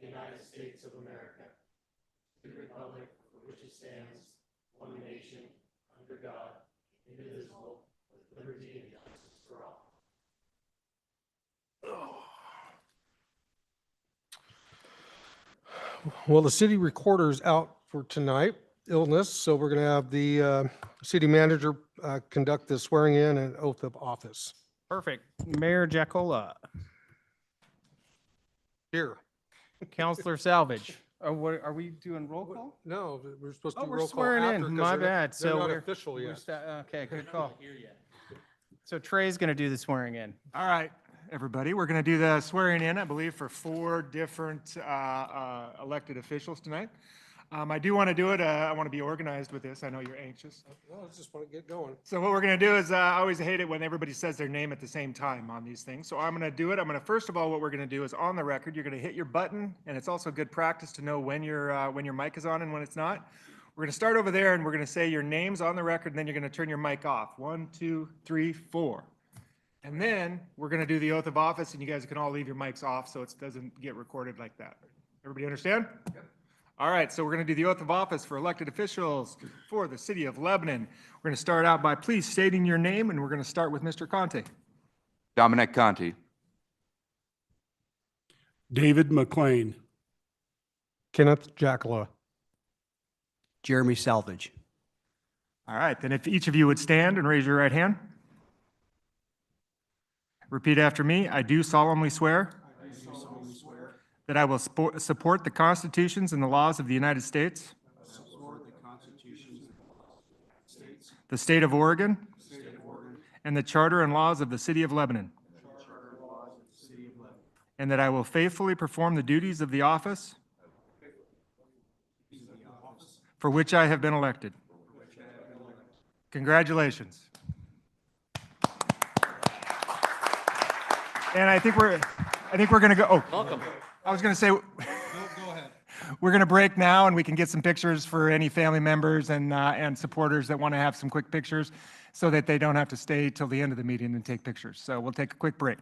United States of America, to the republic for which it stands, one nation, under God, indivisible, with liberty and justice for all. Well, the city recorder is out for tonight, illness, so we're going to have the city manager conduct the swearing in and oath of office. Perfect. Mayor Jacola. Here. Counselor Salvage. What, are we doing roll call? No, we're supposed to Oh, do we're roll call swearing after. in. 'cause My they're not- bad. They're So not we're official yet. Okay, good call. So Trey's going to do the swearing in. All right, everybody, we're going to do the swearing in, I believe, for 4 different elected officials tonight. I do want to do it. I want to be organized with this. I know you're anxious. No, I just want to get going. So what we're going to do is, I always hate it when everybody says their name at the same time on these things. So I'm going to do it. First of all, what we're going to do is on the record, you're going to hit your button, and it's also good practice to know when your mic is on and when it's not. We're going to start over there, and we're going to say your name's on the record, and then you're going to turn your mic off. 1, 2, 3, 4. And then we're going to do the oath of office, and you guys can all leave your mics off so it doesn't get recorded like that. Everybody understand? Yep. All right, so we're going to do the oath of office for elected officials for the city of Lebanon. We're going to start out by please stating your name, and we're going to start with Mr. Conte. Dominic Conti. David McLean. Kenneth Jackala. Jeremy Salvage. All right, then if each of you would stand and raise your right hand. Repeat after me. I do solemnly swear that I will support the constitutions and the laws of the United States, the state of Oregon, and the charter and laws of the city of Lebanon, and that I will faithfully perform the duties of the office for which I have been elected. Congratulations. And I think we're going to go. Oh, welcome. I was going to say, go ahead. We're going to break now, and we can get some pictures for any family members and supporters that want to have some quick pictures, so that they don't have to stay till the end of the meeting and take pictures. So we'll take a quick break.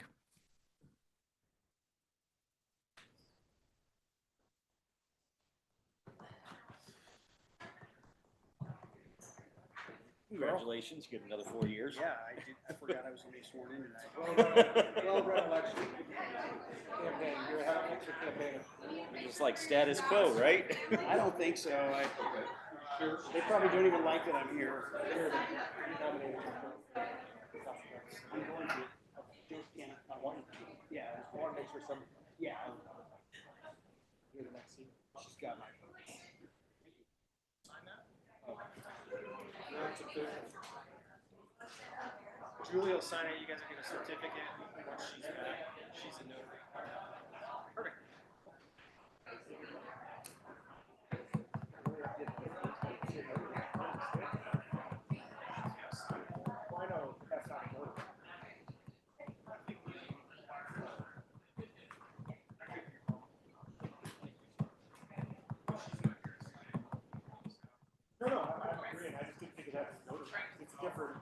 Congratulations, you get another 4 years. Yeah, I did. I forgot I was going to be sworn in tonight. Well, election campaign. You're having an extra campaign. It's like status quo, right? I don't think so. They probably don't even like that I'm here. I'm going to. Yeah, I want to. Yeah, I want to make sure some. Yeah. You're the next seat. She's got my. Julie will sign it. You guys will get a certificate once she's back. She's a notary. Perfect. No, I'm agreeing. I just didn't think it had to notice. It's different.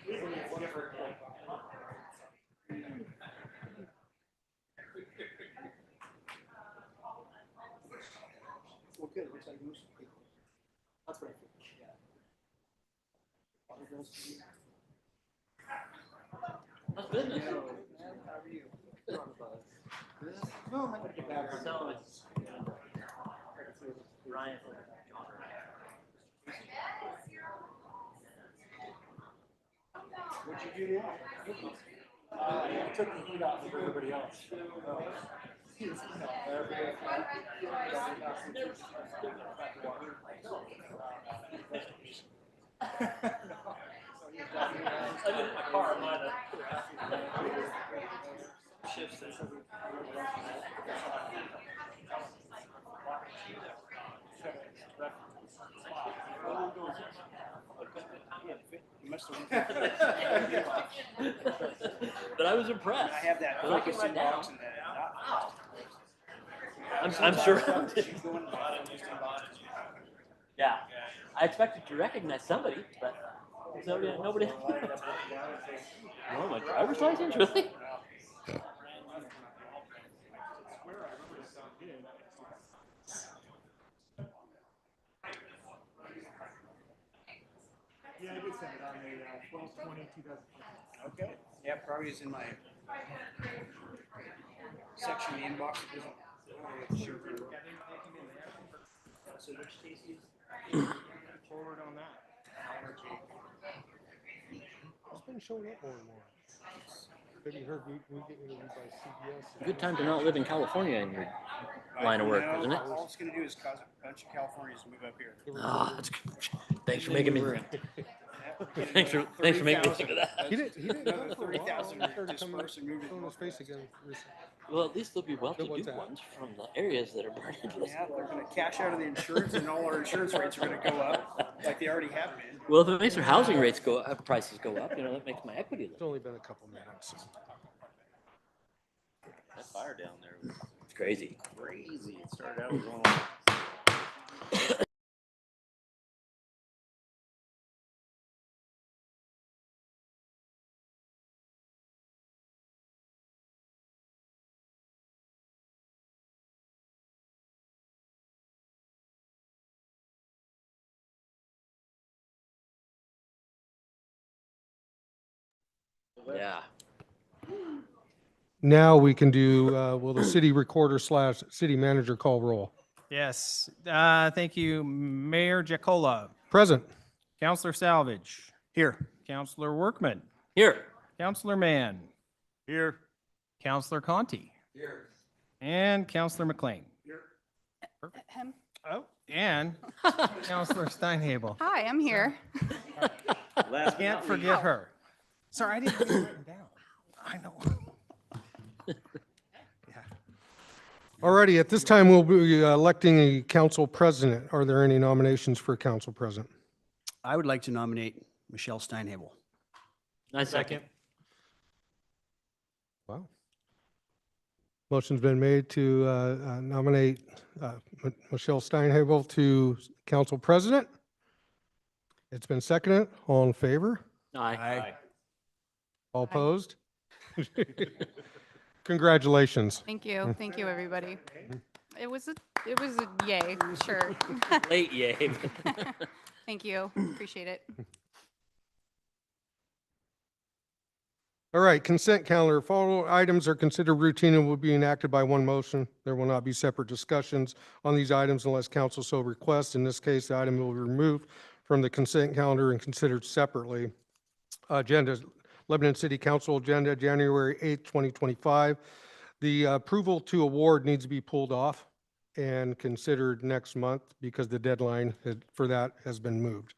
Legally, it's different. Well, good. Looks like most people. That's what I think. Yeah. How's business? How are you? No, I'm gonna get back. So it's Ryan. What'd you do now? I took the heat off of everybody else. I did in my car, mine. Shifts this. But I was impressed. I have that But I'll focus right now. box and that. I'm sure. She's going. Yeah. I expected to recognize somebody, but nobody. Oh, my driver's license, really? 12/20/2015. Okay. Yeah, probably is in my section of the inbox. It doesn't. Sure. So which Stacy's? Forward on that. It's been showing up more and more. Have you heard we get interviewed by CBS? Good time to not live in California in your line of work, No, isn't it? All it's going to do is cause a bunch of Californians to move up here. Ah, that's good. Thanks for making me. Thanks for making me think of that. He didn't Another come for a while. 3,000 He started coming, dispersed and moved showing his to face again recently. Well, at least there'll be well-to-do what's that? ones from the areas that are burning. Yeah, they're going to cash out of the insurance, and all our insurance rates are going to go up, like they already have been. Well, if it makes our housing rates go up, prices go up, you know, that makes my equity It's low. only been a couple minutes. That fire down there was It's crazy. crazy. It started out with one. Yeah. Now we can do, will the city recorder / city manager call roll? Yes. Thank you, Mayor Jacola, Present. Counselor Salvage. Here. Counselor Workman, Here. Counselor Mann, Here. Counselor Conti. Here. And Counselor McLean. Him. Oh, and Counselor Steinhebel. Hi, I'm here. Last Can't forget her. Sorry, I didn't get it written down. I know. Alrighty, at this time, we'll be electing a council president. Are there any nominations for council president? I would like to nominate Michelle Steinhebel. I second. Wow. Motion's been made to nominate Michelle Steinhebel to council president. It's been seconded. All in favor? Aye. All opposed? Congratulations. Thank you. Thank you, everybody. It was a yay, sure. Late yay. Thank you. Appreciate it. All right, consent calendar. Following items are considered routine and will be enacted by one motion. There will not be separate discussions on these items unless council so requests. In this case, the item will be removed from the consent calendar and considered separately. Agenda, Lebanon City Council agenda, January 8th, 2025. The approval to award needs to be pulled off and considered next month because the deadline for that has been moved.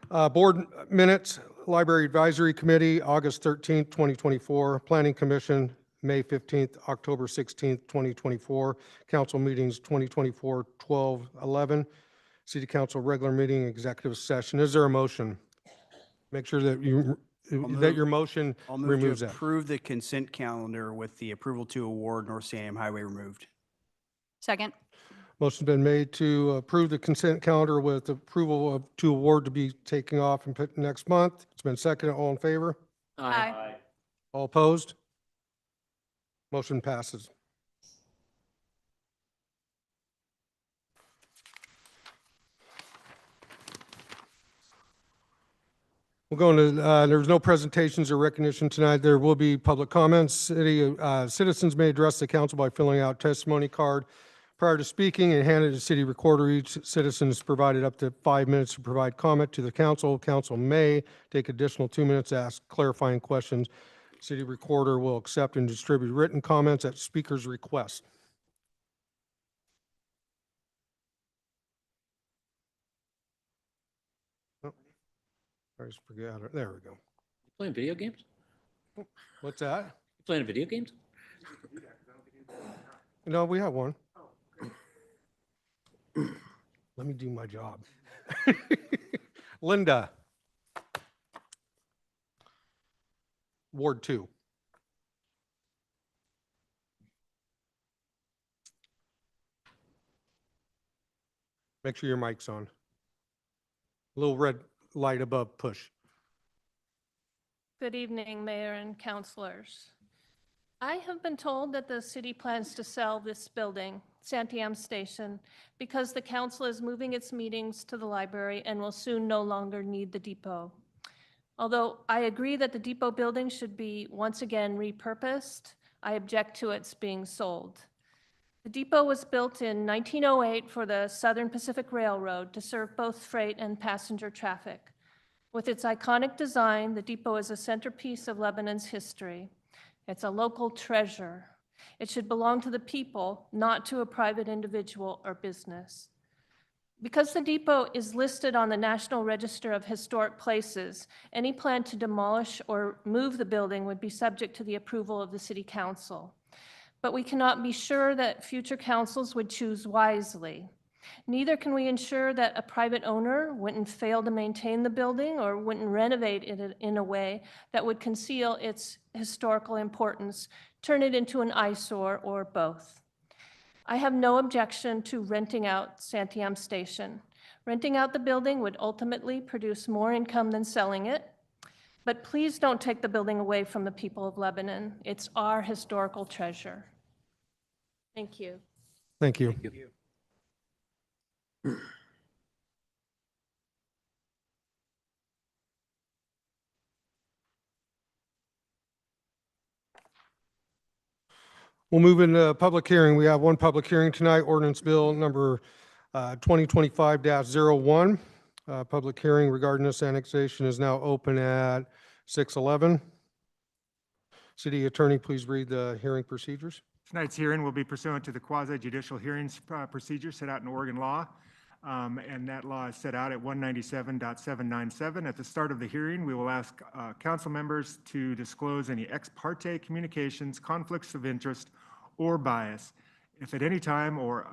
Board minutes, Library Advisory Committee, August 13th, 2024. Planning Commission, May 15th, October 16th, 2024. Council meetings, 2024, 12/11. City Council regular meeting, executive session. Is there a motion? Make sure that your motion I'll move removes to that. approve the consent calendar with the approval to award North Salem Highway removed. Second. Motion's been made to approve the consent calendar with approval to award to be taking off and put next month. It's been seconded. All in favor? Aye. All opposed? Motion passes. We'll go into, there's no presentations or recognition tonight. There will be public comments. Citizens may address the council by filling out testimony card prior to speaking and hand it to city recorder. Each citizen is provided up to 5 minutes to provide comment to the council. Council may take additional 2 minutes to ask clarifying questions. City recorder will accept and distribute written comments at speaker's request. I just forgot it. There we go. Playing video games? What's that? You playing video games? No, we have one. Let me do my job. Linda. Ward 2. Make sure your mic's on. Little red light above, push. Good evening, Mayor and councilors. I have been told that the city plans to sell this building, Santiam Station, because the council is moving its meetings to the library and will soon no longer need the depot. Although I agree that the depot building should be once again repurposed, I object to its being sold. The depot was built in 1908 for the Southern Pacific Railroad to serve both freight and passenger traffic. With its iconic design, the depot is a centerpiece of Lebanon's history. It's a local treasure. It should belong to the people, not to a private individual or business. Because the depot is listed on the National Register of Historic Places, any plan to demolish or move the building would be subject to the approval of the City Council. But we cannot be sure that future councils would choose wisely. Neither can we ensure that a private owner wouldn't fail to maintain the building or wouldn't renovate it in a way that would conceal its historical importance, turn it into an eyesore, or both. I have no objection to renting out Santiam Station. Renting out the building would ultimately produce more income than selling it. But please don't take the building away from the people of Lebanon. It's our historical treasure. Thank you. Thank you. We'll move into public hearing. We have one public hearing tonight, ordinance bill number 2025-01. Public hearing regarding this annexation is now open at 6:11. City Attorney, please read the hearing procedures. Tonight's hearing will be pursuant to the quasi-judicial hearings procedure set out in Oregon law. And that law is set out at 197.797. At the start of the hearing, we will ask council members to disclose any ex parte communications, conflicts of interest, or bias. If at any time or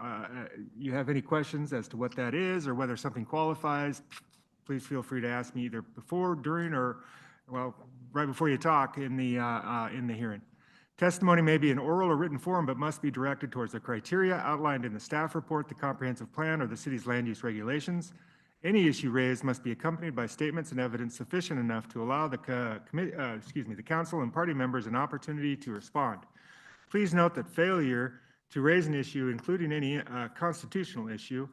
you have any questions as to what that is or whether something qualifies, please feel free to ask me either before, during, or, well, right before you talk in the hearing. Testimony may be in oral or written form, but must be directed towards the criteria outlined in the staff report, the comprehensive plan, or the city's land use regulations. Any issue raised must be accompanied by statements and evidence sufficient enough to allow the council and party members an opportunity to respond. Please note that failure to raise an issue, including any constitutional issue,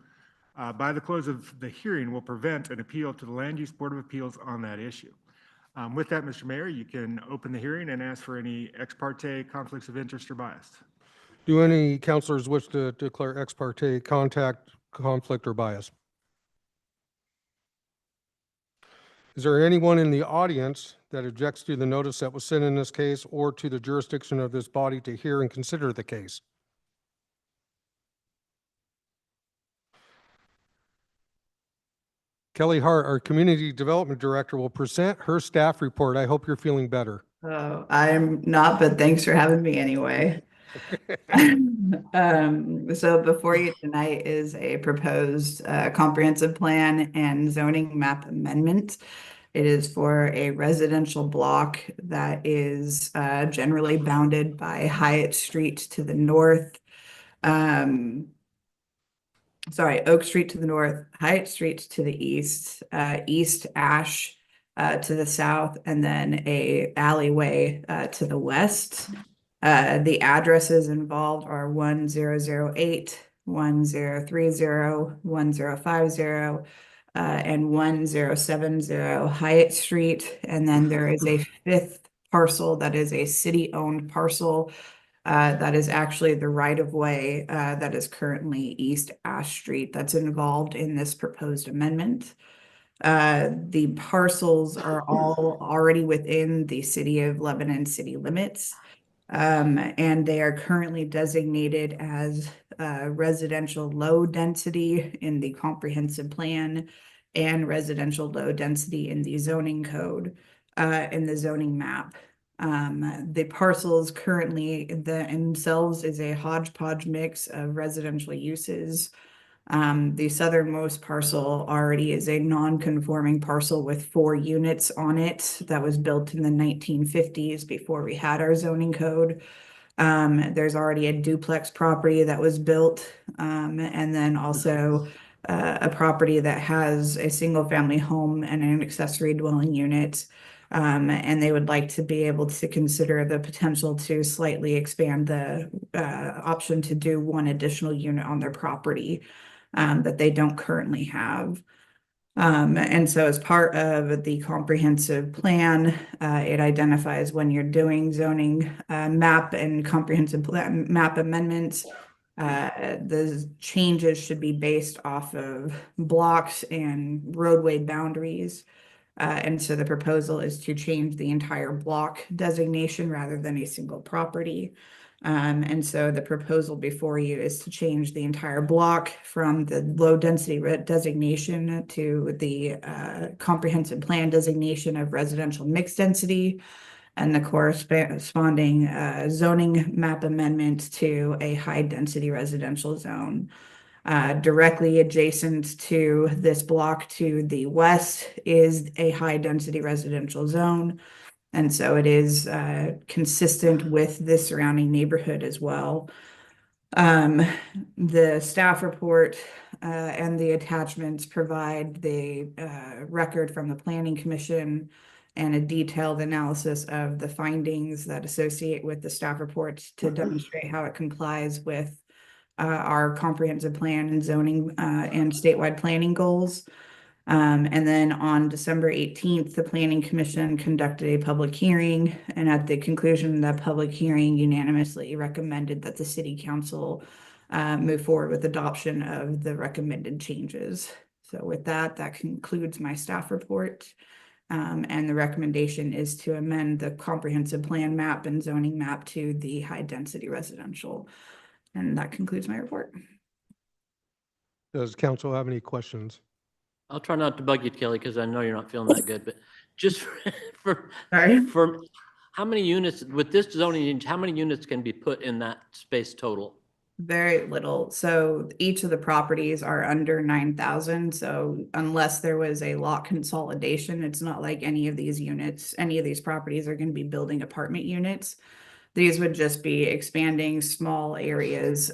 by the close of the hearing will prevent an appeal to the Land Use Board of Appeals on that issue. With that, Mr. Mayor, you can open the hearing and ask for any ex parte conflicts of interest or bias. Do any councilors wish to declare ex parte contact, conflict, or bias? Is there anyone in the audience that objects to the notice that was sent in this case or to the jurisdiction of this body to hear and consider the case? Kelly Hart, our Community Development Director, will present her staff report. I hope you're feeling better. I'm not, but thanks for having me anyway. So before you tonight is a proposed comprehensive plan and zoning map amendment. It is for a residential block that is generally bounded by Hyatt Street to the north. Oak Street to the north, Hyatt Street to the east, East Ash to the south, and then a alleyway to the west. The addresses involved are 1008, 1030, 1050, and 1070 Hyatt Street. And then there is a fifth parcel that is a city-owned parcel that is actually the right-of-way that is currently East Ash Street that's involved in this proposed amendment. The parcels are all already within the City of Lebanon city limits, and they are currently designated as residential low density in the comprehensive plan and residential low density in the zoning code, in the zoning map. The parcels currently themselves is a hodgepodge mix of residential uses. The southernmost parcel already is a non-conforming parcel with 4 units on it that was built in the 1950s before we had our zoning code. There's already a duplex property that was built, and then also a property that has a single family home and an accessory dwelling unit. And they would like to be able to consider the potential to slightly expand the option to do 1 additional unit on their property that they don't currently have. And so as part of the comprehensive plan, it identifies when you're doing zoning map and comprehensive plan map amendments, the changes should be based off of blocks and roadway boundaries. And so the proposal is to change the entire block designation rather than a single property. And so the proposal before you is to change the entire block from the low density designation to the comprehensive plan designation of residential mixed density, and the corresponding zoning map amendment to a high density residential zone. Directly adjacent to this block to the west is a high density residential zone. And so it is consistent with the surrounding neighborhood as well. The staff report and the attachments provide the record from the Planning Commission and a detailed analysis of the findings that associate with the staff report to demonstrate how it complies with our comprehensive plan and zoning and statewide planning goals. And then on December 18th, the Planning Commission conducted a public hearing, and at the conclusion of that public hearing, unanimously recommended that the City Council move forward with adoption of the recommended changes. So with that, that concludes my staff report. And the recommendation is to amend the comprehensive plan map and zoning map to the high density residential. And that concludes my report. Does council have any questions? I'll try not to bug you, Kelly, because I know you're not feeling that good, but just for, Sorry. for how many units, with this zoning change, how many units can be put in that space total? Very little. So each of the properties are under 9,000. So unless there was a lot consolidation, it's not like any of these units, any of these properties are going to be building apartment units. These would just be expanding small areas.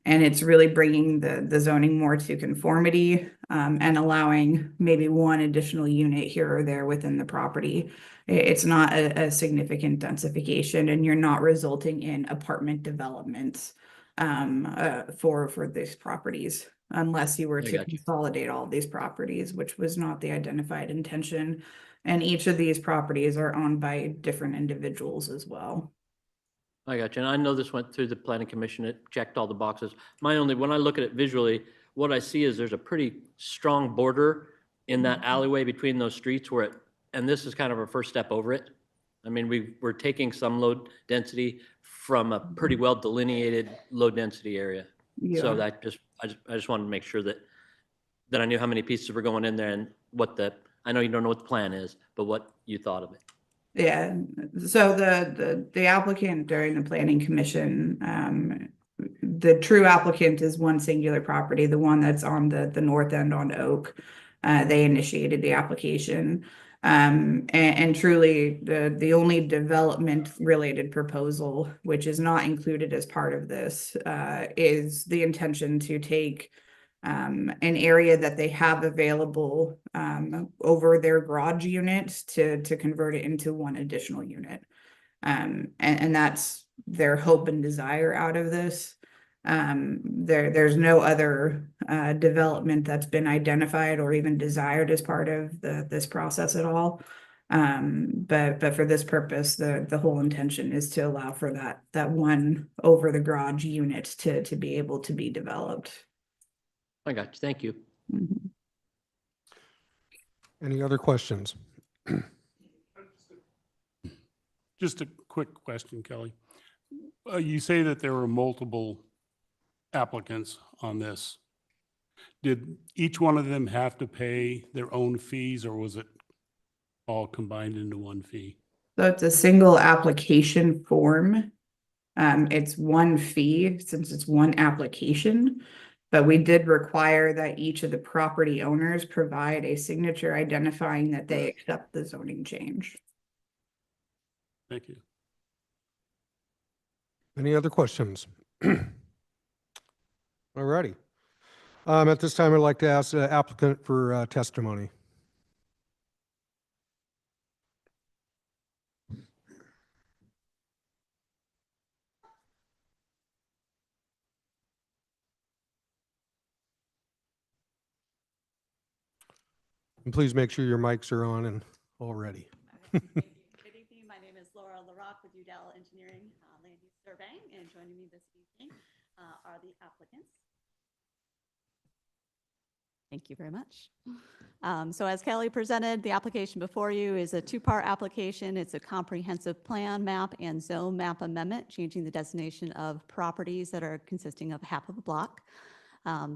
And it's really bringing the zoning more to conformity and allowing maybe one additional unit here or there within the property. It's not a significant densification, and you're not resulting in apartment developments for these properties, unless you were I to got you. consolidate all of these properties, which was not the identified intention. And each of these properties are owned by different individuals as well. I got you. And I know this went through the planning commission. It checked all the boxes. When I look at it visually, what I see is there's a pretty strong border in that alleyway between those streets where and this is kind of our first step over it. I mean, we're taking some low density from a pretty well delineated low density area. Yeah. So that I just wanted to make sure that I knew how many pieces were going in there and I know you don't know what the plan is, but what you thought of it. Yeah, so the applicant during the planning commission, the true applicant is one singular property, the one that's on the north end on Oak. They initiated the application. And truly the only development related proposal, which is not included as part of this, is the intention to take an area that they have available over their garage unit to convert it into one additional unit. And that's their hope and desire out of this. There's no other development that's been identified or even desired as part of this process at all. But for this purpose, the whole intention is to allow for that one over the garage unit to be able to be developed. I got you. Thank you. Mhm. Any other questions? Just a quick question, Kelly. You say that there were multiple applicants on this. Did each one of them have to pay their own fees, or was it all combined into one fee? So it's a single application form. It's one fee since it's one application, but we did require that each of the property owners provide a signature identifying that they accept the zoning change. Thank you. Any other questions? All righty. At this time, I'd like to ask the applicant for testimony. And please make sure your mics are on and all ready. Good evening. My name is Laura LaRock with Udall Engineering, Land Use Surveying, and joining me this evening are the applicants. Thank you very much. So as Kelly presented, the application before you is a two-part application. It's a comprehensive plan map and zone map amendment, changing the designation of properties that are consisting of half of a block.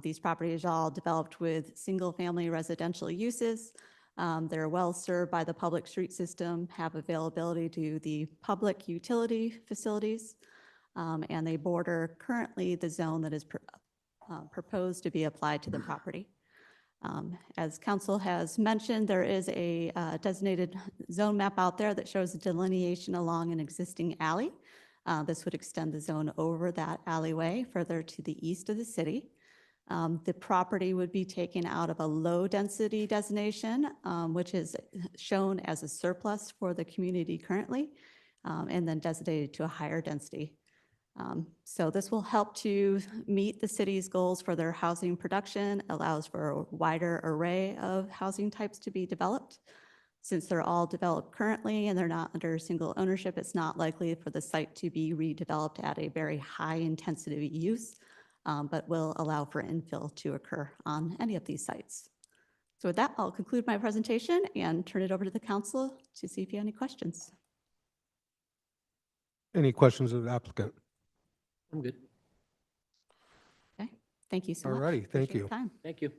These properties are all developed with single-family residential uses. They're well served by the public street system, have availability to the public utility facilities, and they border currently the zone that is proposed to be applied to the property. As council has mentioned, there is a designated zone map out there that shows a delineation along an existing alley. This would extend the zone over that alleyway further to the east of the city. The property would be taken out of a low-density designation, which is shown as a surplus for the community currently, and then designated to a higher density. So this will help to meet the city's goals for their housing production, allows for a wider array of housing types to be developed. Since they're all developed currently and they're not under single ownership, it's not likely for the site to be redeveloped at a very high intensity use, but will allow for infill to occur on any of these sites. So with that, I'll conclude my presentation and turn it over to the council to see if you have any questions. Any questions of the applicant? I'm good. Okay, thank you so All much. righty, thank Appreciate you. the time. Thank you.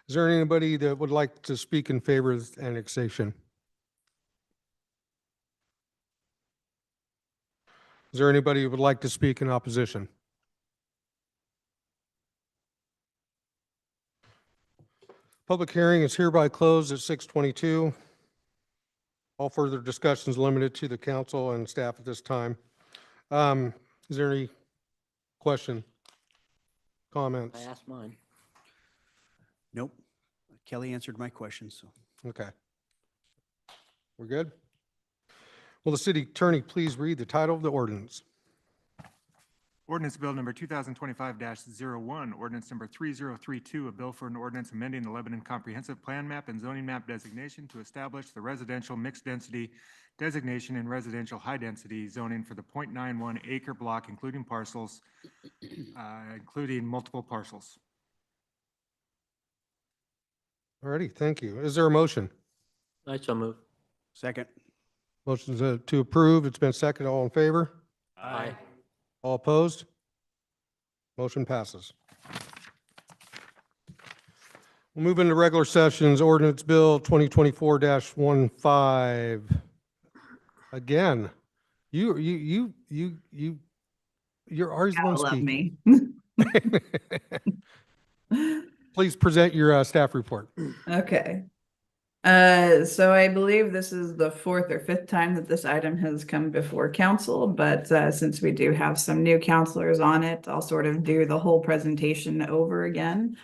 Is there anybody that would like to speak in favor of annexation? Is there anybody who would like to speak in opposition? Public hearing is hereby closed at 6:22. All further discussions limited to the council and staff at this time. Is there any question, comments? I asked mine. Nope. Kelly answered my question, so. Okay. We're good? Will the city attorney please read the title of the ordinance? Ordinance Bill number 2025-01, ordinance number 3032, a bill for an ordinance amending the Lebanon Comprehensive Plan Map and Zoning Map designation to establish the residential mixed density designation and residential high density zoning for the 0.91 acre block, including parcels, including multiple parcels. All righty, thank you. Is there a motion? I so move. Second. Motion's to approve. It's been seconded. All in favor? Aye. All opposed? Motion passes. We'll move into regular sessions. Ordinance Bill 2024-15. Again, you're always the one Gotta love speaking. me. Please present your staff report. Okay. So I believe this is the fourth or fifth time that this item has come before council, but since we do have some new counselors on it, I'll sort of do the whole presentation over again.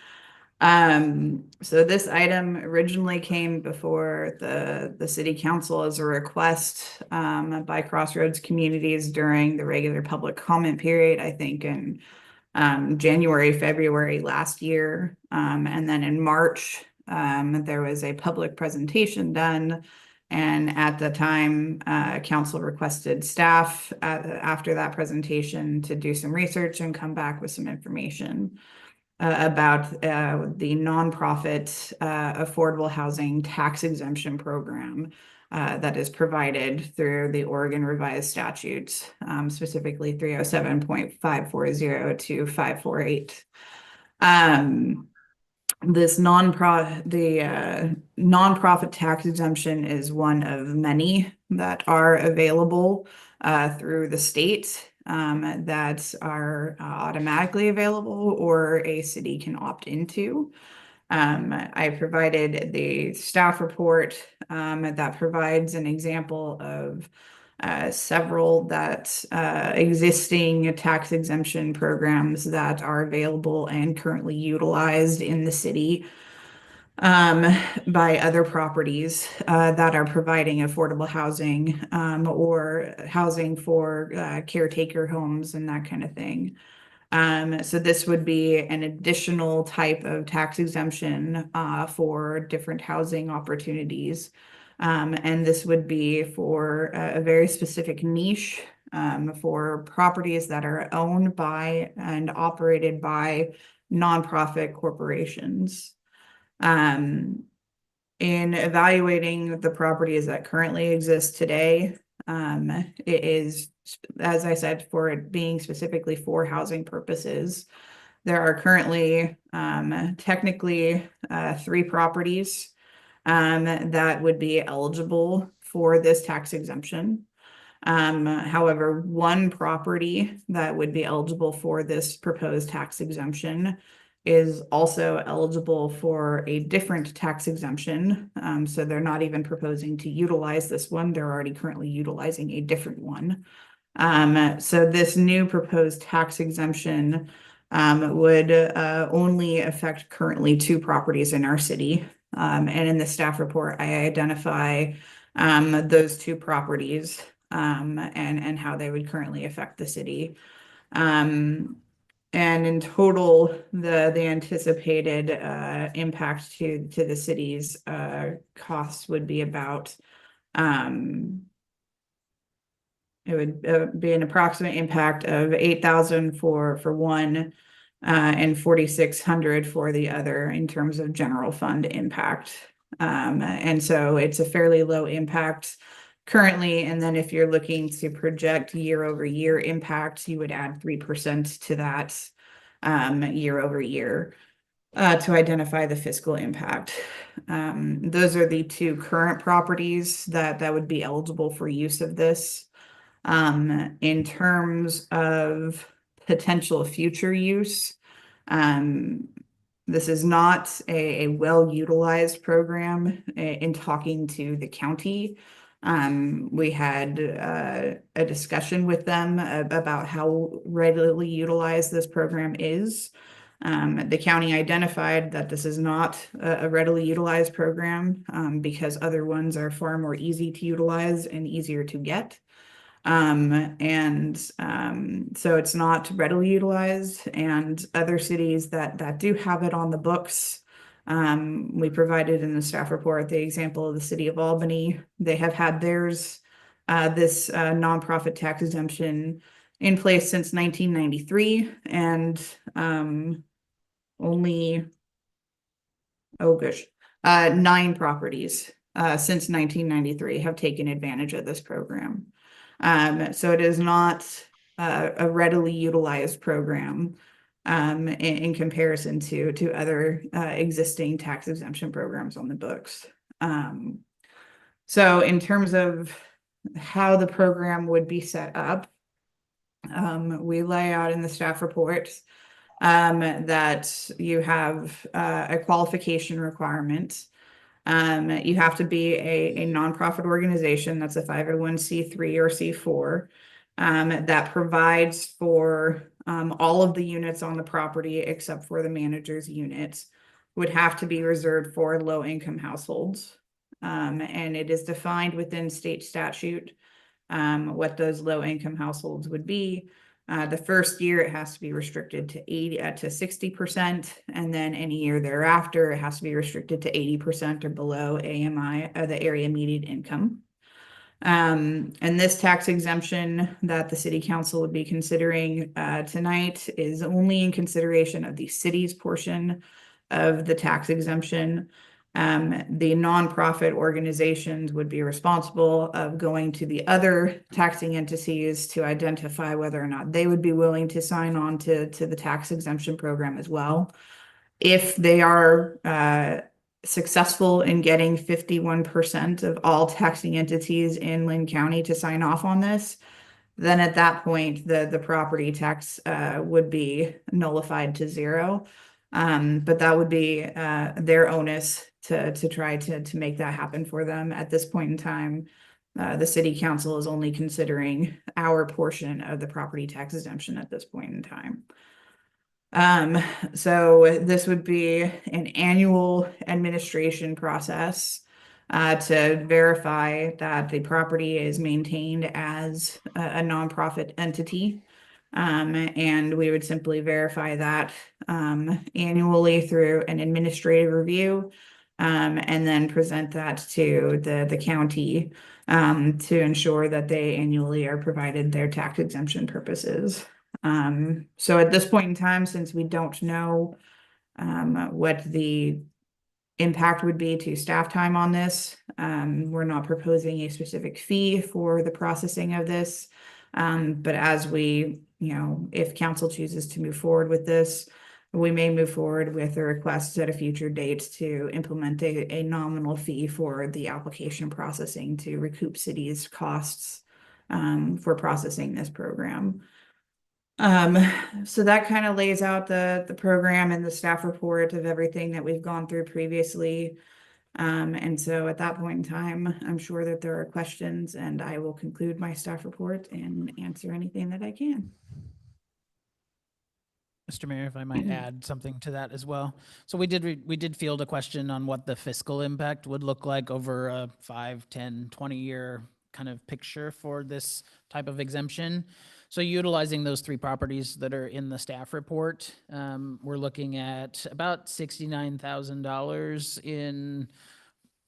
So this item originally came before the city council as a request by Crossroads Communities during the regular public comment period, I think in January, February last year. And then in March, there was a public presentation done. And at the time, council requested staff after that presentation to do some research and come back with some information about the nonprofit affordable housing tax exemption program that is provided through the Oregon revised statutes, specifically 307.540 to 548. This nonprofit tax exemption is one of many that are available through the state that are automatically available or a city can opt into. I provided the staff report that provides an example of several that existing tax exemption programs that are available and currently utilized in the city by other properties that are providing affordable housing or housing for caretaker homes and that kind of thing. So this would be an additional type of tax exemption for different housing opportunities. And this would be for a very specific niche for properties that are owned by and operated by nonprofit corporations. In evaluating the properties that currently exist today, it is, as I said, for it being specifically for housing purposes. There are currently technically 3 properties that would be eligible for this tax exemption. However, one property that would be eligible for this proposed tax exemption is also eligible for a different tax exemption. So they're not even proposing to utilize this one. They're already currently utilizing a different one. So this new proposed tax exemption would only affect currently 2 properties in our city. And in the staff report, I identify those 2 properties and how they would currently affect the city. And in total, the anticipated impact to the city's costs would be about it would be an approximate impact of 8,000 for one and 4,600 for the other in terms of general fund impact. And so it's a fairly low impact currently. And then if you're looking to project year over year impact, you would add 3% to that year over year to identify the fiscal impact. Those are the 2 current properties that would be eligible for use of this. In terms of potential future use, this is not a well-utilized program. In talking to the county, we had a discussion with them about how readily utilized this program is. The county identified that this is not a readily utilized program because other ones are far more easy to utilize and easier to get. So it's not readily utilized, and other cities that do have it on the books, we provided in the staff report the example of the city of Albany. They have had theirs, this nonprofit tax exemption in place since 1993, and only, 9 properties since 1993 have taken advantage of this program. So it is not a readily utilized program in comparison to other existing tax exemption programs on the books. So in terms of how the program would be set up, we lay out in the staff report that you have a qualification requirement. You have to be a nonprofit organization that's a 501c3 or C4 that provides for all of the units on the property except for the manager's units would have to be reserved for low-income households. And it is defined within state statute what those low-income households would be. The first year it has to be restricted to 60%, and then any year thereafter it has to be restricted to 80% or below AMI, the area median income. And this tax exemption that the city council would be considering tonight is only in consideration of the city's portion of the tax exemption. The nonprofit organizations would be responsible of going to the other taxing entities to identify whether or not they would be willing to sign on to the tax exemption program as well. If they are successful in getting 51% of all taxing entities in Lynn County to sign off on this, then at that point, the property tax would be nullified to 0. But that would be their onus to try to make that happen for them. At this point in time, the city council is only considering our portion of the property tax exemption at this point in time. So this would be an annual administration process to verify that the property is maintained as a nonprofit entity. And we would simply verify that annually through an administrative review, and then present that to the county to ensure that they annually are provided their tax exemption purposes. So at this point in time, since we don't know what the impact would be to staff time on this, we're not proposing a specific fee for the processing of this. But as we, if council chooses to move forward with this, we may move forward with a request at a future date to implement a nominal fee for the application processing to recoup cities' costs for processing this program. So that kind of lays out the program and the staff report of everything that we've gone through previously. And so at that point in time, I'm sure that there are questions, and I will conclude my staff report and answer anything that I can. Mr. Mayor, if I might add something to that as well. So we did field a question on what the fiscal impact would look like over a 5, 10, 20-year kind of picture for this type of exemption. So utilizing those 3 properties that are in the staff report, we're looking at about $69,000 in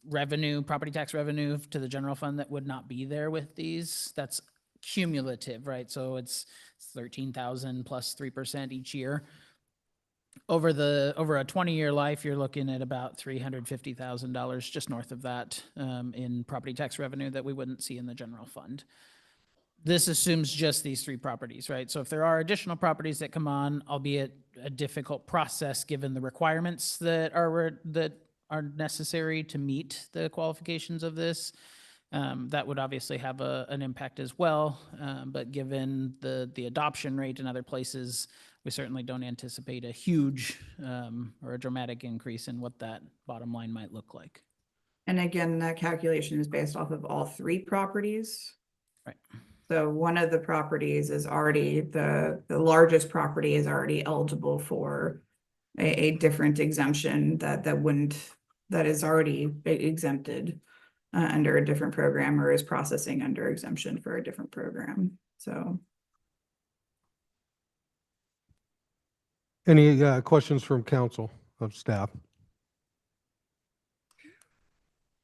revenue, property tax revenue to the general fund that would not be there with these. That's cumulative, right? So it's 13,000 plus 3% each year. Over a 20-year life, you're looking at about $350,000, just north of that, in property tax revenue that we wouldn't see in the general fund. This assumes just these 3 properties, right? So if there are additional properties that come on, albeit a difficult process given the requirements that are necessary to meet the qualifications of this, that would obviously have an impact as well. But given the adoption rate in other places, we certainly don't anticipate a huge or a dramatic increase in what that bottom line might look like. And again, that calculation is based off of all 3 properties. Right. So one of the properties is already, the largest property is already eligible for a different exemption that is already exempted under a different program, or is processing under exemption for a different program. So. Any questions from council of staff?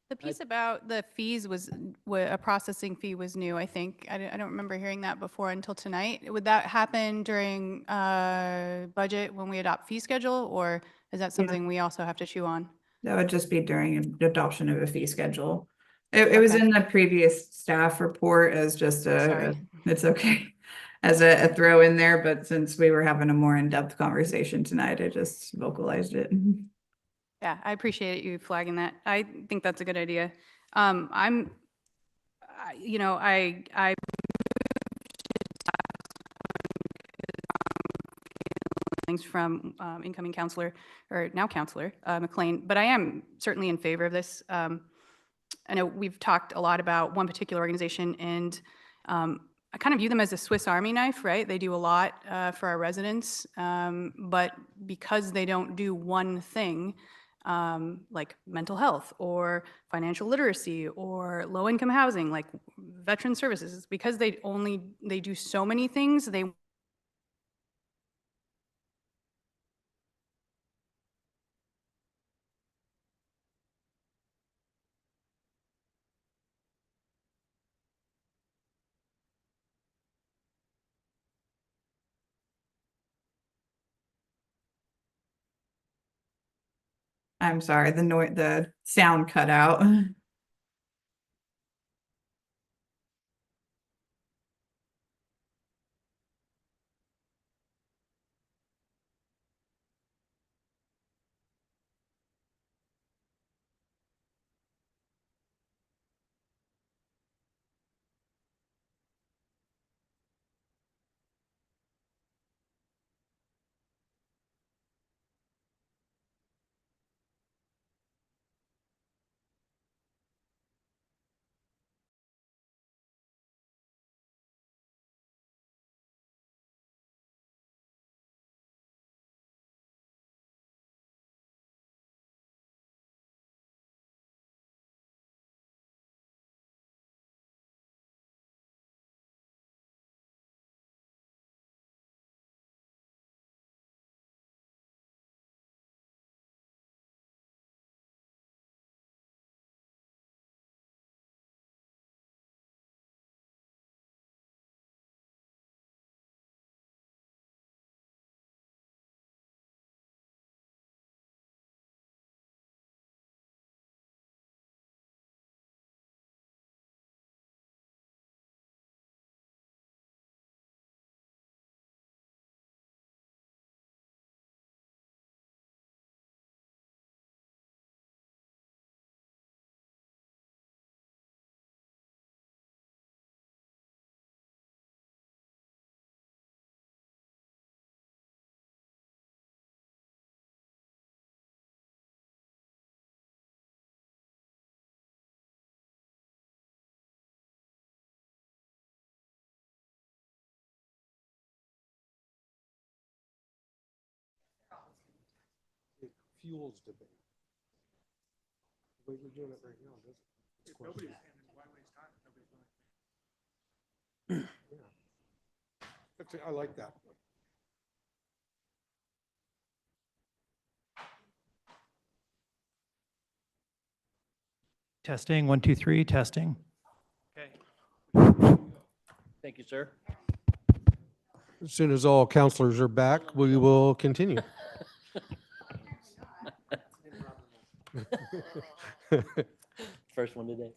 The piece about the fees was, a processing fee was new, I think. I don't remember hearing that before until tonight. Would that happen during budget when we adopt fee schedule, or is that something we also have to chew on? That would just be during adoption of a fee schedule. It was in the previous staff report as just it's okay, as a throw in there, but since we were having a more in-depth conversation tonight, I just vocalized it. Yeah, I appreciate you flagging that. I think that's a good idea. Things from incoming counselor, or now counselor, McLean, but I am certainly in favor of this. I know we've talked a lot about one particular organization, and I kind of view them as a Swiss Army knife, right? They do a lot for our residents, but because they don't do one thing, like mental health or financial literacy or low-income housing, like veteran services, because they do so many things, I'm sorry, the sound cut out. fuels debate. We're doing it right now, doesn't it? If nobody's, and why waste time if nobody's going? Yeah. I like that. Testing, 1, 2, 3, testing. Okay. Thank you, sir. As soon as all counselors are back, we will continue. First one today.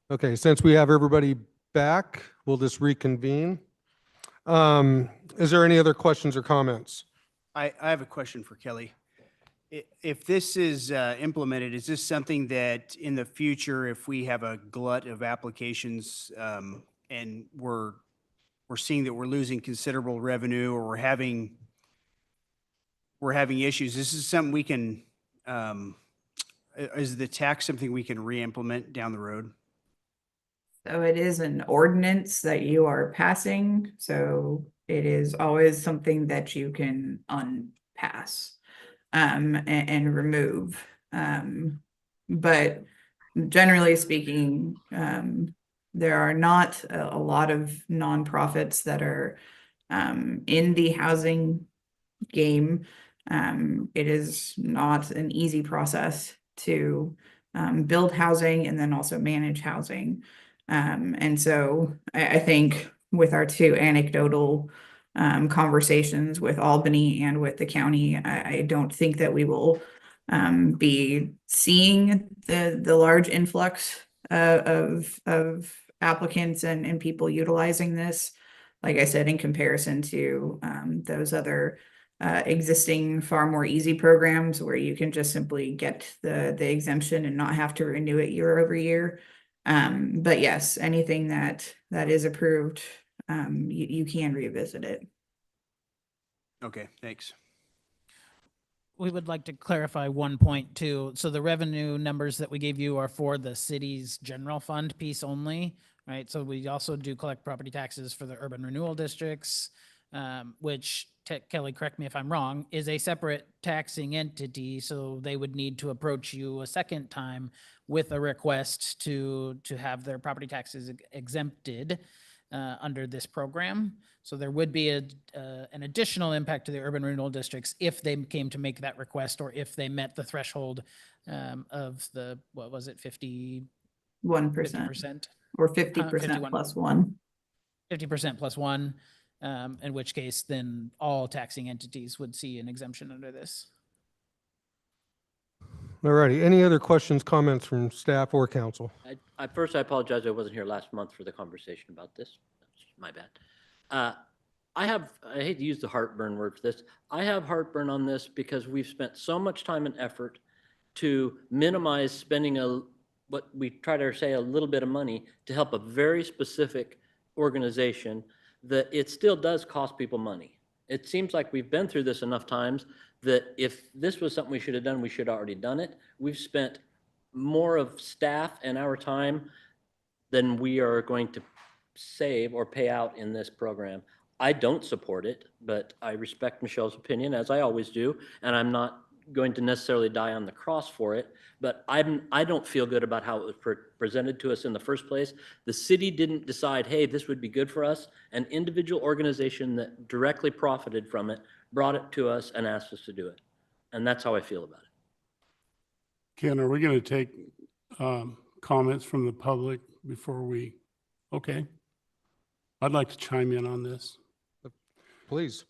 Okay, since we have everybody back, we'll just reconvene. Is there any other questions or comments? I have a question for Kelly. If this is implemented, is this something that in the future, if we have a glut of applications and we're seeing that we're losing considerable revenue or we're having issues, this is something we can, is the tax something we can re-implement down the road? So it is an ordinance that you are passing, so it is always something that you can unpass and remove. But generally speaking, there are not a lot of nonprofits that are in the housing game. It is not an easy process to build housing and then also manage housing. And so I think with our two anecdotal conversations with Albany and with the county, I don't think that we will be seeing the large influx of applicants and people utilizing this. Like I said, in comparison to those other existing far more easy programs where you can just simply get the exemption and not have to renew it year over year. But yes, anything that is approved, you can revisit it. Okay, thanks. We would like to clarify one point too. So the revenue numbers that we gave you are for the city's general fund piece only, right? So we also do collect property taxes for the urban renewal districts, which, Kelly, correct me if I'm wrong, is a separate taxing entity. So they would need to approach you a second time with a request to have their property taxes exempted under this program. So there would be an additional impact to the urban renewal districts if they came to make that request or if they met the threshold of the, what was it, 50? 1% or 50% plus 1. 50% plus 1, in which case then all taxing entities would see an exemption under this. All righty. Any other questions, comments from staff or council? I apologize. I wasn't here last month for the conversation about this. That's my bad. I hate to use the heartburn word for this. I have heartburn on this because we've spent so much time and effort to minimize spending what we try to say a little bit of money to help a very specific organization that it still does cost people money. It seems like we've been through this enough times that if this was something we should have done, we should have already done it. We've spent more of staff and our time than we are going to save or pay out in this program. I don't support it, but I respect Michelle's opinion, as I always do, and I'm not going to necessarily die on the cross for it, but I don't feel good about how it was presented to us in the first place. The city didn't decide, hey, this would be good for us. An individual organization that directly profited from it brought it to us and asked us to do it. And that's how I feel about it. Ken, are we going to take comments from the public before we, okay. I'd like to chime in on this. Please.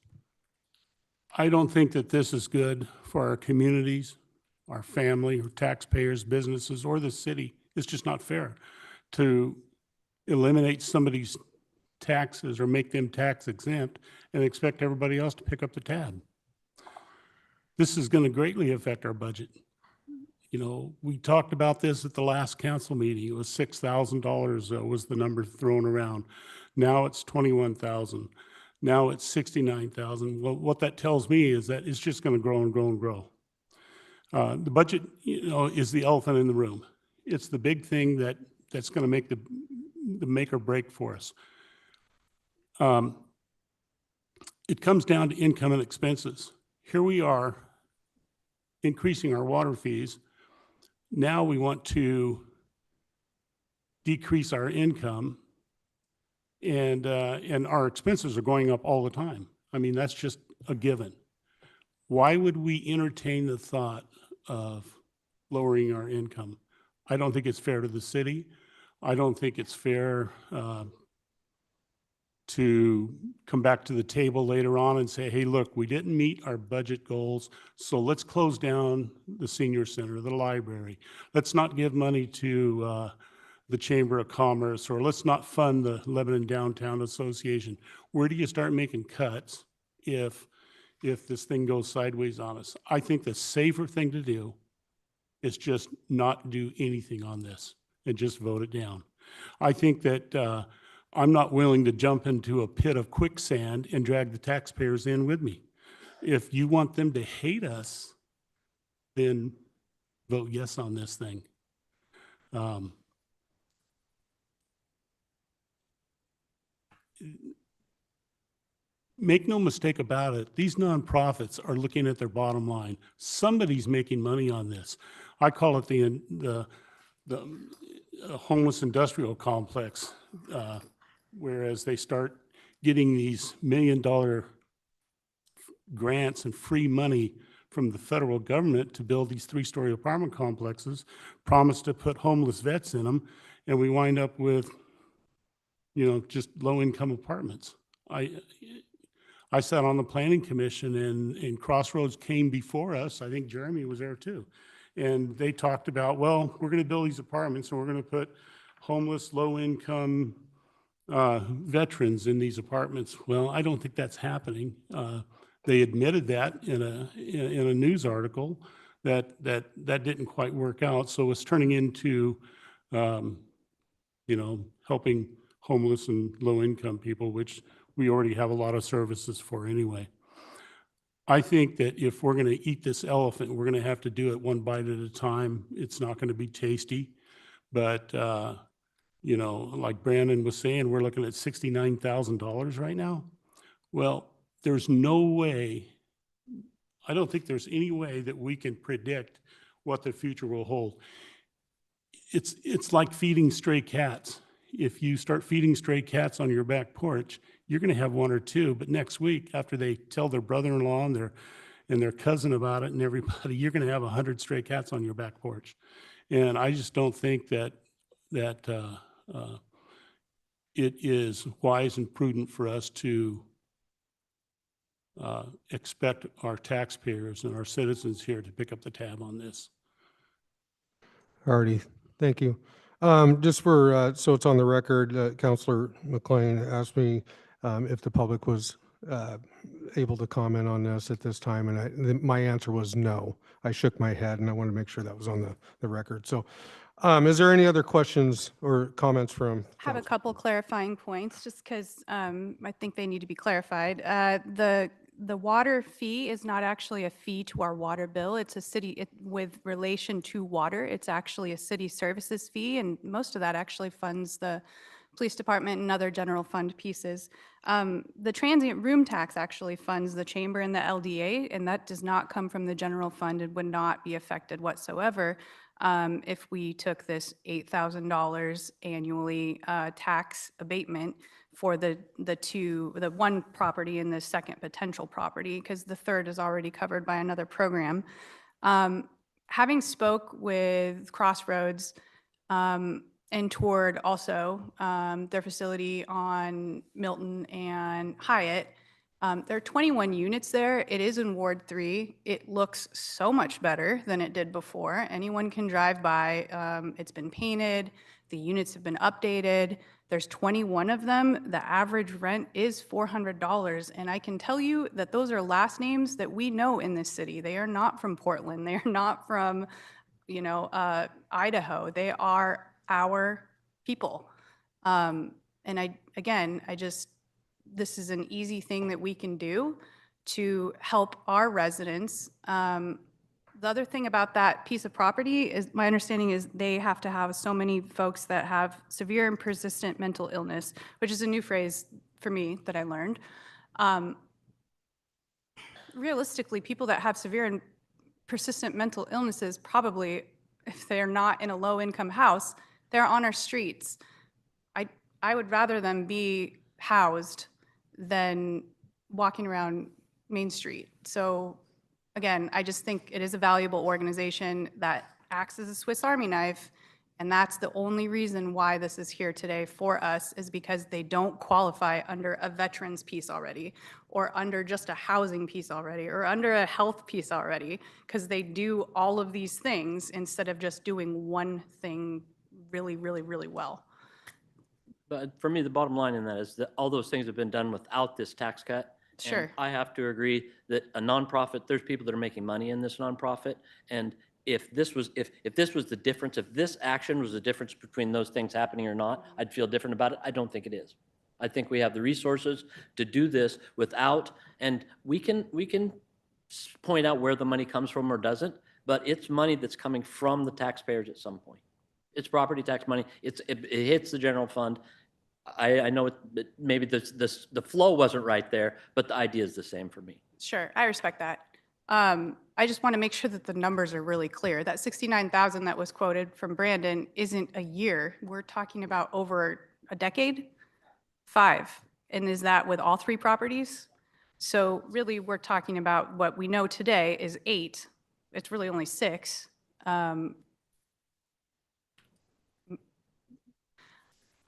I don't think that this is good for our communities, our family, or taxpayers, businesses, or the city. It's just not fair to eliminate somebody's taxes or make them tax exempt and expect everybody else to pick up the tab. This is going to greatly affect our budget. You know, we talked about this at the last council meeting. It was $6,000 was the number thrown around. Now it's 21,000. Now it's 69,000. Well, what that tells me is that it's just going to grow and grow and grow. The budget, you know, is the elephant in the room. It's the big thing that's going to make the make or break for us. It comes down to income and expenses. Here we are increasing our water fees. Now we want to decrease our income, and our expenses are going up all the time. I mean, that's just a given. Why would we entertain the thought of lowering our income? I don't think it's fair to the city. I don't think it's fair to come back to the table later on and say, hey, look, we didn't meet our budget goals, so let's close down the senior center, the library. Let's not give money to the Chamber of Commerce, or let's not fund the Lebanon Downtown Association. Where do you start making cuts if this thing goes sideways on us? I think the safer thing to do is just not do anything on this and just vote it down. I think that I'm not willing to jump into a pit of quicksand and drag the taxpayers in with me. If you want them to hate us, then vote yes on this thing. Make no mistake about it, these nonprofits are looking at their bottom line. Somebody's making money on this. I call it the homeless industrial complex, whereas they start getting these $1 million grants and free money from the federal government to build these 3-story apartment complexes, promise to put homeless vets in them, and we wind up with, just low-income apartments. I sat on the planning commission, and Crossroads came before us. I think Jeremy was there too. And they talked about, well, we're going to build these apartments and we're going to put homeless, low-income veterans in these apartments. Well, I don't think that's happening. They admitted that in a news article that didn't quite work out. So it's turning into, helping homeless and low-income people, which we already have a lot of services for anyway. I think that if we're going to eat this elephant, we're going to have to do it one bite at a time. It's not going to be tasty, but like Brandon was saying, we're looking at $69,000 right now. Well, there's no way, I don't think there's any way that we can predict what the future will hold. It's like feeding stray cats. If you start feeding stray cats on your back porch, you're going to have one or two, but next week, after they tell their brother-in-law and their cousin about it and everybody, you're going to have 100 stray cats on your back porch. And I just don't think that it is wise and prudent for us to expect our taxpayers and our citizens here to pick up the tab on this. Alrighty, thank you. Just for, so it's on the record, Councilor McLean asked me if the public was able to comment on this at this time, and my answer was no. I shook my head, and I want to make sure that was on the record. So is there any other questions or comments from I have a council? couple clarifying points, just because I think they need to be clarified. The water fee is not actually a fee to our water bill. It's a city, with relation to water, it's actually a city services fee, and most of that actually funds the police department and other general fund pieces. The transient room tax actually funds the chamber and the LDA, and that does not come from the general fund and would not be affected whatsoever if we took this $8,000 annually tax abatement for the one property and the second potential property, because the third is already covered by another program. Having spoke with Crossroads and toured also their facility on Milton and Hyatt, there are 21 units there. It is in Ward 3. It looks so much better than it did before. Anyone can drive by. It's been painted. The units have been updated. There's 21 of them. The average rent is $400. And I can tell you that those are last names that we know in this city. They are not from Portland. They are not from, Idaho. They are our people. And this is an easy thing that we can do to help our residents. The other thing about that piece of property is, my understanding is they have to have so many folks that have severe and persistent mental illness, which is a new phrase for me that I learned. Um, Realistically, people that have severe and persistent mental illnesses probably, if they're not in a low-income house, they're on our streets. I would rather them be housed than walking around Main Street. So again, I just think it is a valuable organization that acts as a Swiss Army knife. And that's the only reason why this is here today for us, is because they don't qualify under a veterans piece already, or under just a housing piece already, or under a health piece already, because they do all of these things instead of just doing one thing really, really, really well. But for me, the bottom line in that is that all those things have been done without this tax cut. And Sure. I have to agree that a nonprofit, there's people that are making money in this nonprofit. And if this was, if this was the difference, if this action was the difference between those things happening or not, I'd feel different about it. I don't think it is. I think we have the resources to do this without, and we can point out where the money comes from or doesn't, but it's money that's coming from the taxpayers at some point. It's property tax money. It hits the general fund. I know maybe the flow wasn't right there, but the idea is the same for me. Sure, I respect that. I just want to make sure that the numbers are really clear. That 69,000 that was quoted from Brandon isn't a year. We're talking about over a decade? 5. And is that with all 3 properties? So really, we're talking about what we know today is 8. It's really only 6.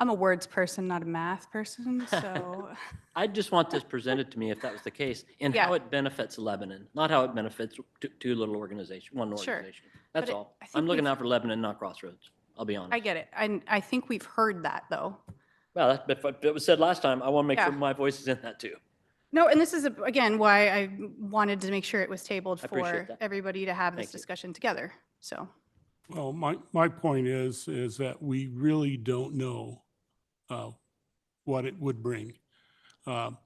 I'm a words person, not a math person, so. I just want this presented to me if that was the case, and how Yeah. it benefits Lebanon, not how it benefits two little organizations, one Sure. organization. That's But all. I think I'm looking we've- out for Lebanon, not Crossroads. I'll be honest. I get it. And I think we've heard that, though. Well, if it was said last time, I want to make sure Yeah. my voice is in that too. No, and this is, again, why I wanted to make sure it was tabled I appreciate for that. everybody to have this Thank you. discussion together, so. Well, my point is that we really don't know what it would bring. Now,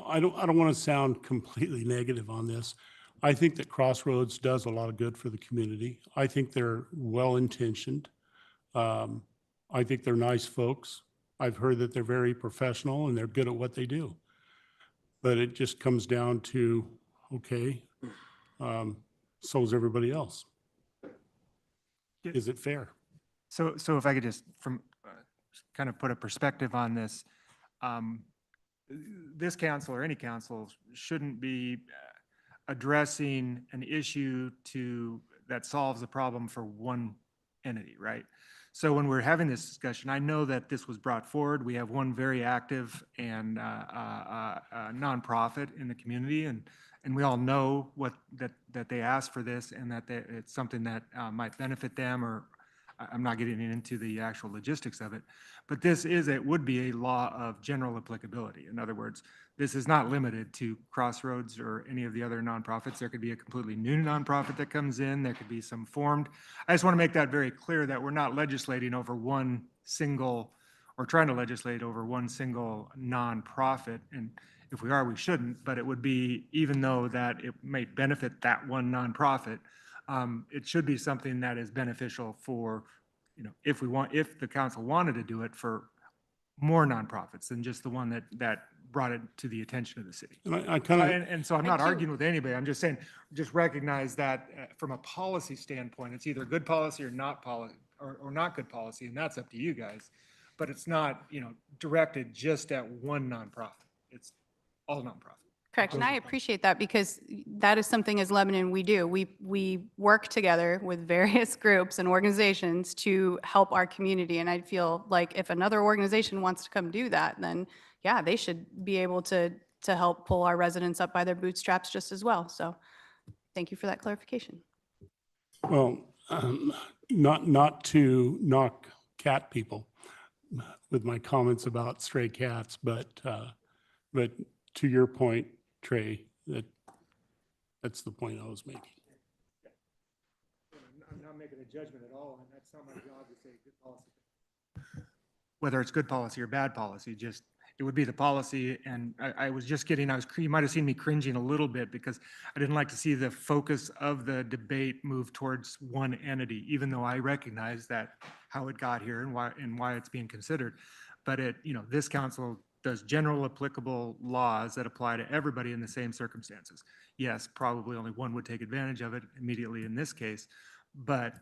I don't want to sound completely negative on this. I think that Crossroads does a lot of good for the community. I think they're well-intentioned. I think they're nice folks. I've heard that they're very professional and they're good at what they do. But it just comes down to, okay, so is everybody else. Is it fair? So if I could just kind of put a perspective on this, this council or any council shouldn't be addressing an issue that solves a problem for one entity, right? So when we're having this discussion, I know that this was brought forward. We have one very active and nonprofit in the community, and we all know that they asked for this and that it's something that might benefit them, or I'm not getting into the actual logistics of it, but it would be a law of general applicability. In other words, this is not limited to Crossroads or any of the other nonprofits. There could be a completely new nonprofit that comes in. There could be some formed. I just want to make that very clear that we're not legislating over one single, or trying to legislate over one single nonprofit. And if we are, we shouldn't, but it would be, even though that it may benefit that one nonprofit, it should be something that is beneficial for, if the council wanted to do it for more nonprofits than just the one that brought it to the attention of the city. And I kind of, And so I'm not arguing with anybody. I'm just saying, just recognize that from a policy standpoint, it's either good policy or not policy, or not good policy, and that's up to you guys. But it's not, directed just at one nonprofit. It's all nonprofit. Correct, and I appreciate that, because that is something as Lebanon we do. We work together with various groups and organizations to help our community, and I feel like if another organization wants to come do that, then yeah, they should be able to help pull our residents up by their bootstraps just as well. So thank you for that clarification. well, not to knock cat people with my comments about stray cats, but to your point, Trey, that's the point I was making. I'm not making a judgment at all, and that's not my job to say good policy. Whether it's good policy or bad policy, just, it would be the policy. And I was just kidding. You might have seen me cringing a little bit because I didn't like to see the focus of the debate move towards one entity, even though I recognize that how it got here and why it's being considered. But this council does general applicable laws that apply to everybody in the same circumstances. Yes, probably only one would take advantage of it immediately in this case, but,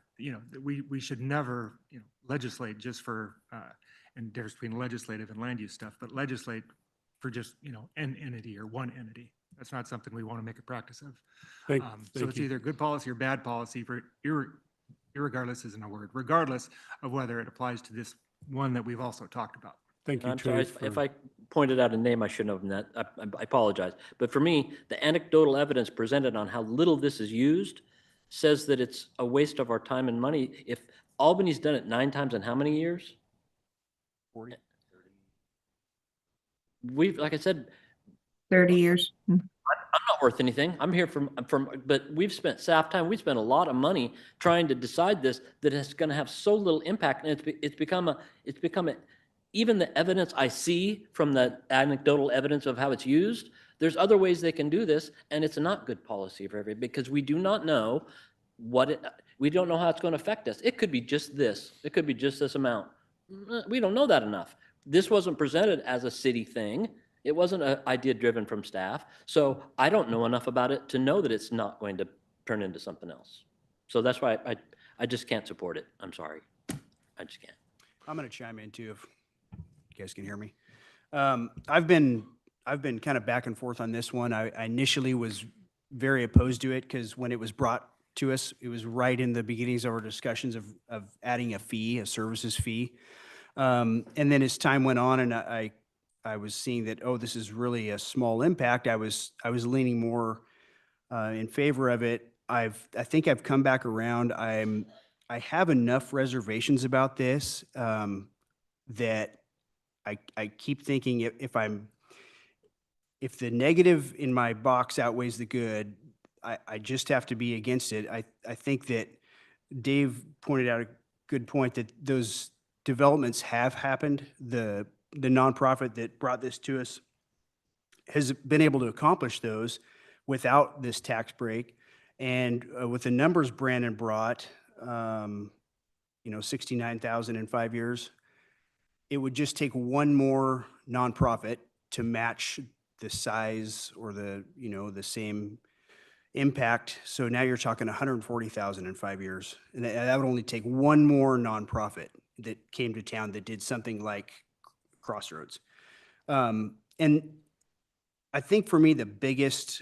we should never, legislate just for, and difference between legislative and land use stuff, but legislate for just, an entity or one entity. That's not something we want to make a practice of. Thank So it's you. either good policy or bad policy for irregardless isn't a word, regardless of whether it applies to this one that we've also talked about. Thank you, I'm sorry, Trace. if I pointed out a name I shouldn't have, I apologize. But for me, the anecdotal evidence presented on how little this is used says that it's a waste of our time and money. If Albany's done it 9 times in how many years? 40. Like I said, 30 years. I'm not worth anything. I'm here but we've spent staff time, we spent a lot of money trying to decide this, that it's going to have so little impact. And it's become even the evidence I see from the anecdotal evidence of how it's used, there's other ways they can do this, and it's not good policy for everybody, because we do not know we don't know how it's going to affect us. It could be just this. It could be just this amount. We don't know that enough. This wasn't presented as a city thing. It wasn't an idea driven from staff. So I don't know enough about it to know that it's not going to turn into something else. So that's why I just can't support it. I'm sorry. I just can't. I'm going to chime in too, if you guys can hear me. I've been kind of back and forth on this one. I initially was very opposed to it because when it was brought to us, it was right in the beginnings of our discussions of adding a fee, a services fee. And then as time went on and I was seeing that, oh, this is really a small impact, I was leaning more in favor of it. I think I've come back around. I have enough reservations about this that I keep thinking if the negative in my box outweighs the good, I just have to be against it. I think that Dave pointed out a good point that those developments have happened. The nonprofit that brought this to us has been able to accomplish those without this tax break. And with the numbers Brandon brought, 69,000 in 5 years, it would just take one more nonprofit to match the size or the same impact. So now you're talking 140,000 in 5 years. And that would only take one more nonprofit that came to town that did something like Crossroads. And I think for me, the biggest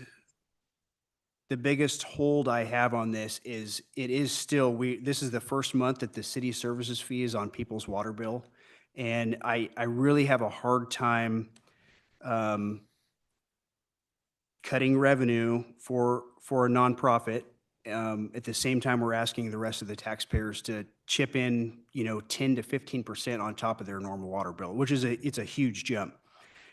hold I have on this is it is still, this is the first month that the city services fee is on people's water bill. And I really have a hard time cutting revenue for a nonprofit. At the same time, we're asking the rest of the taxpayers to chip in, 10 to 15% on top of their normal water bill, which is it's a huge jump.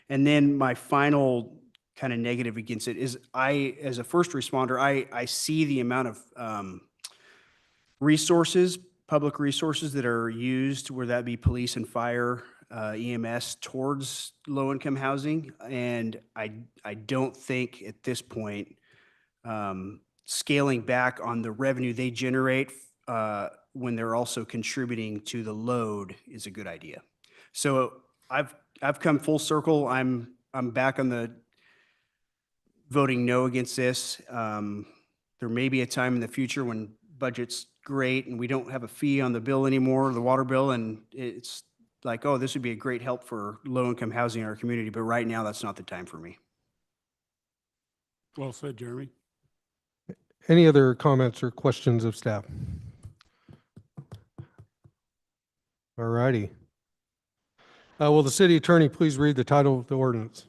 And then my final kind of negative against it is as a first responder, I see the amount of resources, public resources that are used, whether that be police and fire, EMS, towards low-income housing. And I don't think at this point, scaling back on the revenue they generate when they're also contributing to the load is a good idea. So I've come full circle. I'm back on the voting no against this. There may be a time in the future when budget's great and we don't have a fee on the bill anymore, the water bill, and it's like, oh, this would be a great help for low-income housing in our community. But right now, that's not the time for me. Well said, Jeremy. Any other comments or questions of staff? All righty. Will the city attorney please read the title of the ordinance?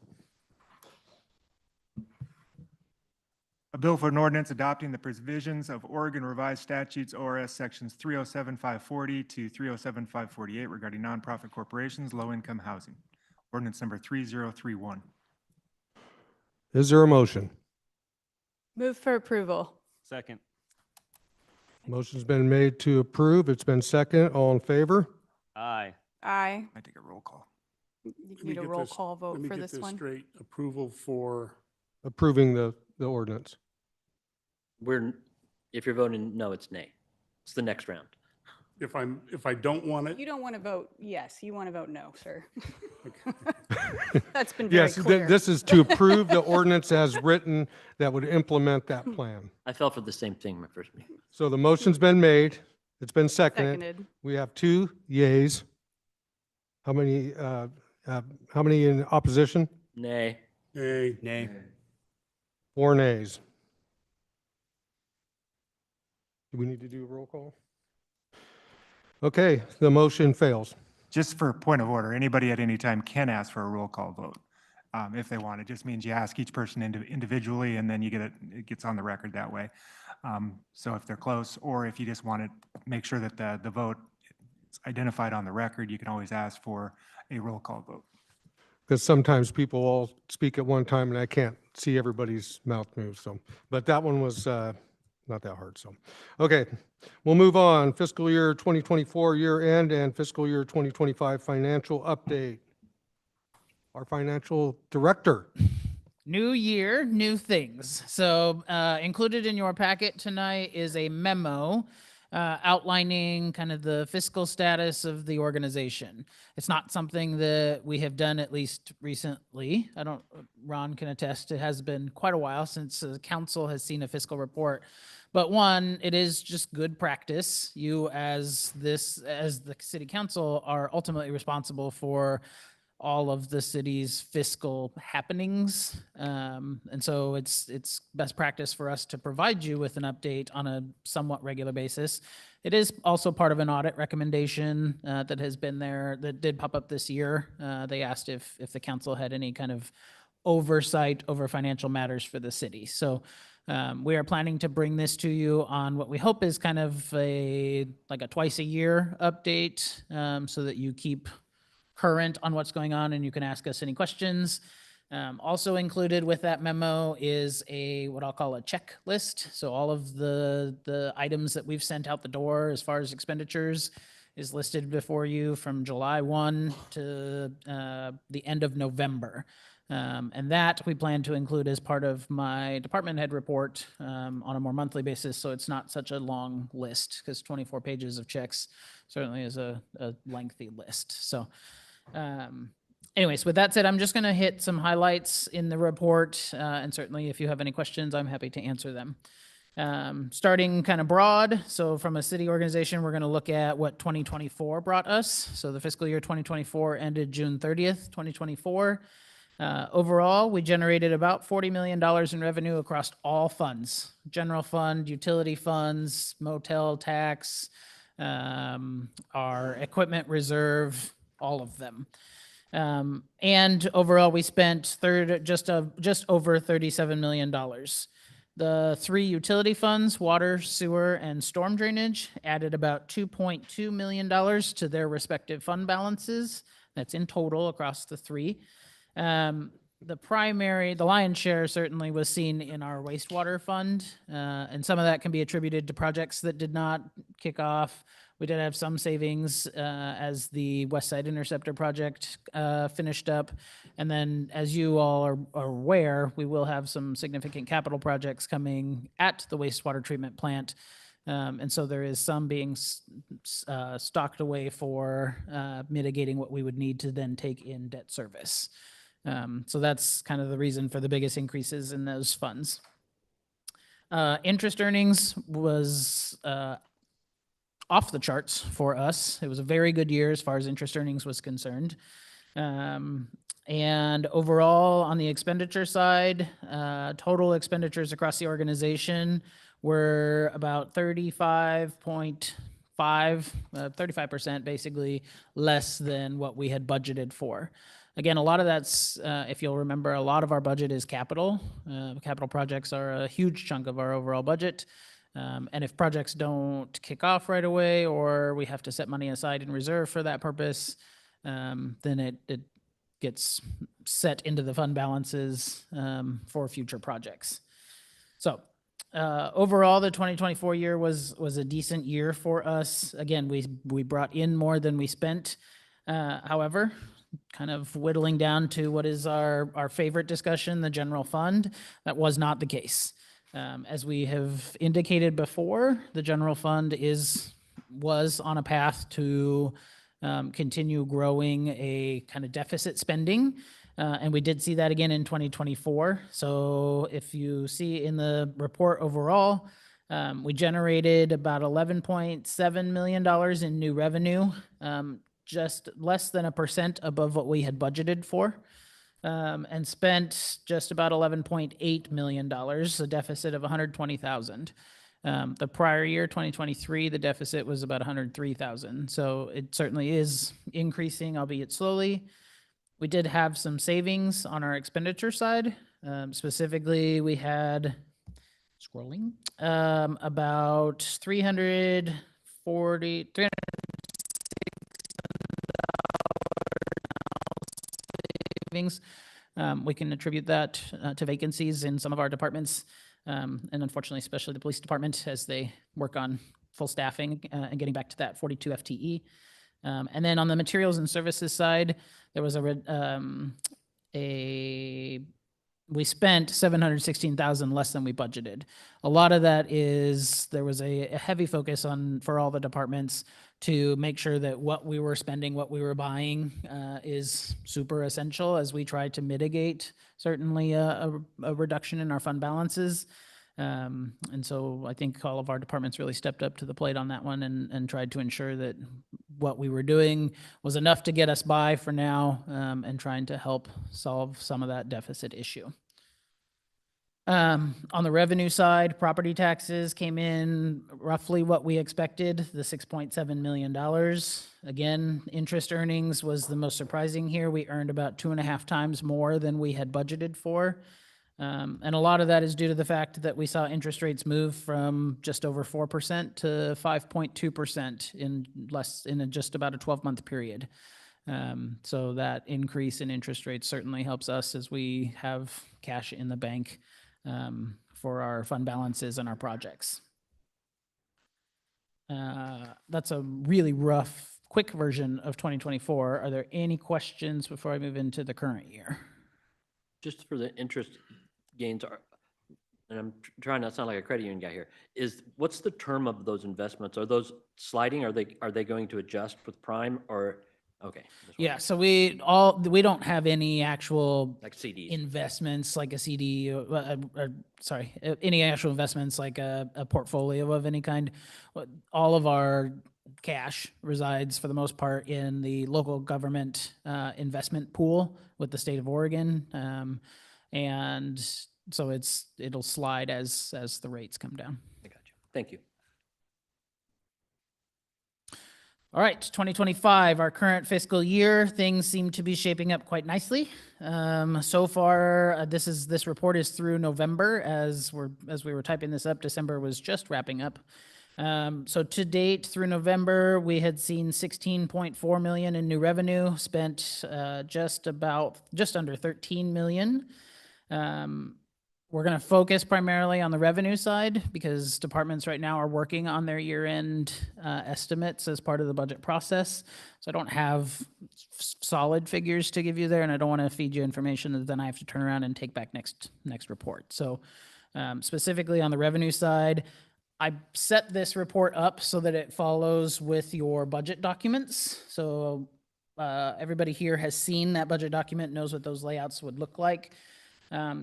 A bill for an ordinance adopting the provisions of Oregon Revised Statutes, ORS Sections 307540 to 307548 regarding nonprofit corporations, low-income housing. Ordinance number 3031. Is there a motion? Move for approval. Second. Motion's been made to approve. It's been second. All in favor? Aye. Aye. I take a roll call. You Let me need a get roll this- call vote for this Let me get this one. straight. Approval for, Approving the ordinance. If you're voting no, it's nay. It's the next round. if I don't want it, You don't want to vote yes, you want to vote no, sir. That's been very Yes, clear. this is to approve the ordinance as written that would implement that plan. I fell for the same thing my first meeting. So the motion's been made, it's been seconded. Seconded. We have 2 yays. How many in opposition? Nay. hey, Nay. 4 nays. Do we need to do a roll call? Okay, the motion fails. Just for point of order, anybody at any time can ask for a roll call vote if they want. It just means you ask each person individually, and then you get it gets on the record that way. So if they're close, or if you just want to make sure that the vote is identified on the record, you can always ask for a roll call vote. Because sometimes people all speak at one time and I can't see everybody's mouth move, so. But that one was not that hard, so. Okay, we'll move on. Fiscal year 2024 year end and fiscal year 2025 financial update. Our financial director. New year, new things. So included in your packet tonight is a memo outlining kind of the fiscal status of the organization. It's not something that we have done, at least recently. Ron can attest, it has been quite a while since the council has seen a fiscal report. But one, it is just good practice. You as the city council are ultimately responsible for all of the city's fiscal happenings. And so it's best practice for us to provide you with an update on a somewhat regular basis. It is also part of an audit recommendation that has been there, that did pop up this year. They asked if the council had any kind of oversight over financial matters for the city. So we are planning to bring this to you on what we hope is kind of like a twice a year update, so that you keep current on what's going on and you can ask us any questions. Also included with that memo is what I'll call a checklist. So all of the items that we've sent out the door as far as expenditures is listed before you from July 1 to the end of November. And that we plan to include as part of my department head report on a more monthly basis, so it's not such a long list, because 24 pages of checks certainly is a lengthy list. So anyways, with that said, I'm just going to hit some highlights in the report, and certainly if you have any questions, I'm happy to answer them. Starting kind of broad, so from a city organization, we're going to look at what 2024 brought us. So the fiscal year 2024 ended June 30th, 2024. Overall, we generated about $40 million in revenue across all funds: general fund, utility funds, motel tax, our equipment reserve, all of them. And overall, we spent just over $37 million. The 3 utility funds, water, sewer, and storm drainage, added about $2.2 million to their respective fund balances. That's in total across the 3. The lion's share certainly was seen in our wastewater fund, and some of that can be attributed to projects that did not kick off. We did have some savings as the West Side Interceptor project finished up. And then, as you all are aware, we will have some significant capital projects coming at the wastewater treatment plant. And so there is some being stocked away for mitigating what we would need to then take in debt service. So that's kind of the reason for the biggest increases in those funds. Interest earnings was off the charts for us. It was a very good year as far as interest earnings was concerned. And overall, on the expenditure side, total expenditures across the organization were about 35% basically less than what we had budgeted for. Again, a lot of that's, if you'll remember, a lot of our budget is capital. Capital projects are a huge chunk of our overall budget. And if projects don't kick off right away, or we have to set money aside in reserve for that purpose, then it gets set into the fund balances for future projects. So overall, the 2024 year was a decent year for us. Again, we brought in more than we spent. However, kind of whittling down to what is our favorite discussion, the general fund, that was not the case. As we have indicated before, the general fund is was on a path to continue growing a kind of deficit spending. And we did see that again in 2024. So if you see in the report overall, we generated about $11.7 million in new revenue, just less than 1% above what we had budgeted for, and spent just about $11.8 million, a deficit of $120,000. The prior year, 2023, the deficit was about $103,000. So it certainly is increasing, albeit slowly. We did have some savings on our expenditure side. Specifically, we had, scrolling, about 340 savings. We can attribute that to vacancies in some of our departments, and unfortunately, especially the police department, as they work on full staffing and getting back to that 42 FTE. And then on the materials and services side, there was we spent $716,000 less than we budgeted. A lot of that is there was a heavy focus for all the departments to make sure that what we were spending, what we were buying is super essential as we try to mitigate certainly a reduction in our fund balances. And so I think all of our departments really stepped up to the plate on that one and tried to ensure that what we were doing was enough to get us by for now, and trying to help solve some of that deficit issue. On the revenue side, property taxes came in roughly what we expected, the $6.7 million. Again, interest earnings was the most surprising here. We earned about 2.5 times more than we had budgeted for. And a lot of that is due to the fact that we saw interest rates move from just over 4% to 5.2% in just about a 12-month period. So that increase in interest rates certainly helps us as we have cash in the bank for our fund balances and our projects. That's a really rough, quick version of 2024. Are there any questions before I move into the current year? Just for the interest gains, and I'm trying not to sound like a credit union guy here, what's the term of those investments? Are those sliding? Are they going to adjust with prime or, okay. Yeah, so we don't have any actual like CDs investments like a CD, any actual investments like a portfolio of any kind. All of our cash resides for the most part in the local government investment pool with the state of Oregon. And so it'll slide as the rates come down. I got you. Thank you. All right, 2025, our current fiscal year, things seem to be shaping up quite nicely. So far, this report is through November. As we were typing this up, December was just wrapping up. So to date, through November, we had seen $16.4 million in new revenue, spent just under $13 million. We're going to focus primarily on the revenue side because departments right now are working on their year-end estimates as part of the budget process. So I don't have solid figures to give you there, and I don't want to feed you information that then I have to turn around and take back next report. So specifically on the revenue side, I set this report up so that it follows with your budget documents. So everybody here has seen that budget document, knows what those layouts would look like.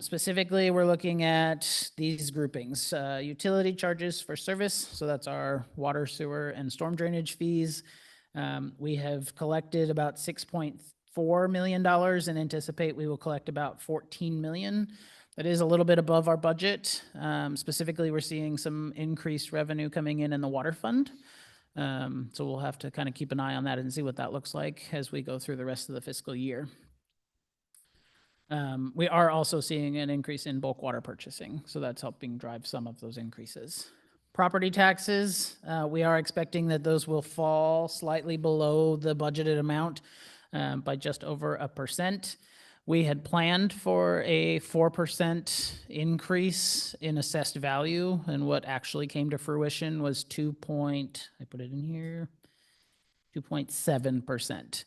Specifically, we're looking at these groupings. Utility charges for service, so that's our water, sewer, and storm drainage fees. We have collected about $6.4 million and anticipate we will collect about $14 million. That is a little bit above our budget. Specifically, we're seeing some increased revenue coming in the water fund. So we'll have to kind of keep an eye on that and see what that looks like as we go through the rest of the fiscal year. We are also seeing an increase in bulk water purchasing, so that's helping drive some of those increases. Property taxes, we are expecting that those will fall slightly below the budgeted amount by just over 1%. We had planned for a 4% increase in assessed value, and what actually came to fruition was 2.7%.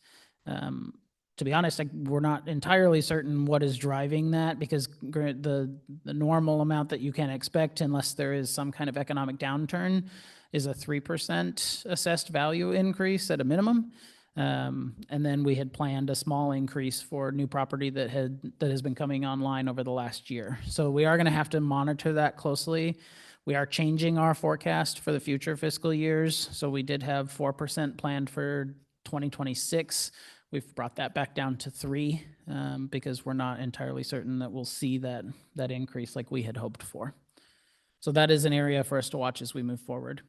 To be honest, we're not entirely certain what is driving that, because the normal amount that you can expect, unless there is some kind of economic downturn, is a 3% assessed value increase at a minimum. And then we had planned a small increase for new property that has been coming online over the last year. So we are going to have to monitor that closely. We are changing our forecast for the future fiscal years. So we did have 4% planned for 2026. We've brought that back down to 3 because we're not entirely certain that we'll see that increase like we had hoped for. So that is an area for us to watch as we move forward.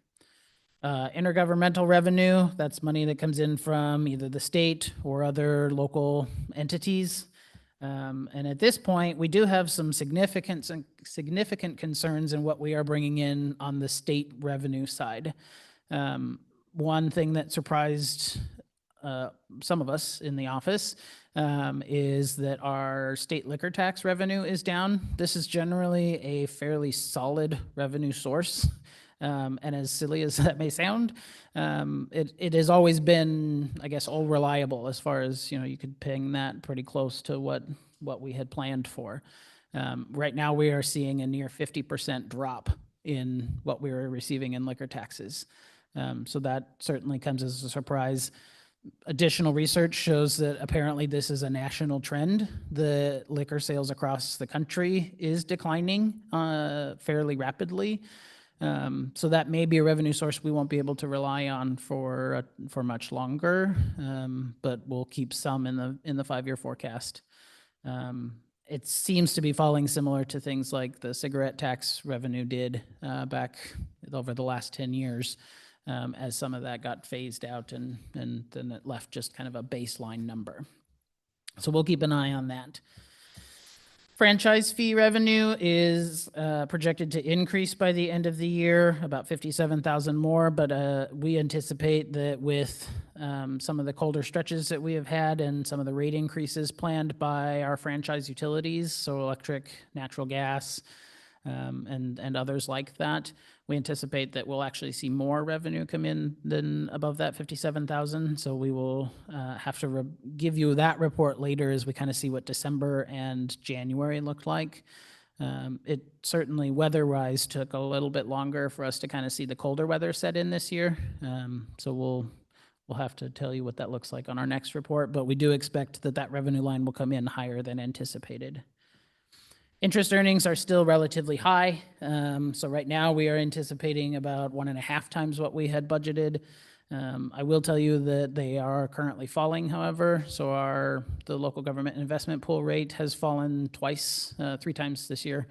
Intergovernmental revenue, that's money that comes in from either the state or other local entities. And at this point, we do have some significant concerns in what we are bringing in on the state revenue side. One thing that surprised some of us in the office is that our state liquor tax revenue is down. This is generally a fairly solid revenue source. And as silly as that may sound, it has always been, I guess, all reliable as far as, you could ping that pretty close to what we had planned for. Right now, we are seeing a near 50% drop in what we were receiving in liquor taxes. So that certainly comes as a surprise. Additional research shows that apparently this is a national trend. The liquor sales across the country is declining fairly rapidly. So that may be a revenue source we won't be able to rely on for much longer, but we'll keep some in the 5-year forecast. It seems to be falling similar to things like the cigarette tax revenue did back over the last 10 years. As some of that got phased out and then it left just kind of a baseline number. So we'll keep an eye on that. Franchise fee revenue is projected to increase by the end of the year, about 57,000 more, but we anticipate that with some of the colder stretches that we have had and some of the rate increases planned by our franchise utilities, so electric, natural gas, and others like that, we anticipate that we'll actually see more revenue come in than above that 57,000. So we will have to give you that report later as we kind of see what December and January looked like. It certainly weather-wise took a little bit longer for us to kind of see the colder weather set in this year. So we'll have to tell you what that looks like on our next report, but we do expect that revenue line will come in higher than anticipated. Interest earnings are still relatively high. So right now we are anticipating about 1.5 times what we had budgeted. I will tell you that they are currently falling, however. So the local government investment pool rate has fallen 3 times this year.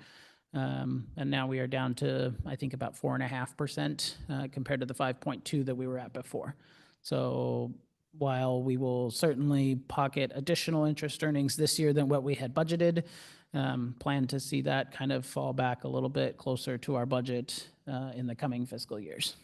And now we are down to, I think, about 4.5% compared to the 5.2 that we were at before. So while we will certainly pocket additional interest earnings this year than what we had budgeted, plan to see that kind of fall back a little bit closer to our budget in the coming fiscal years.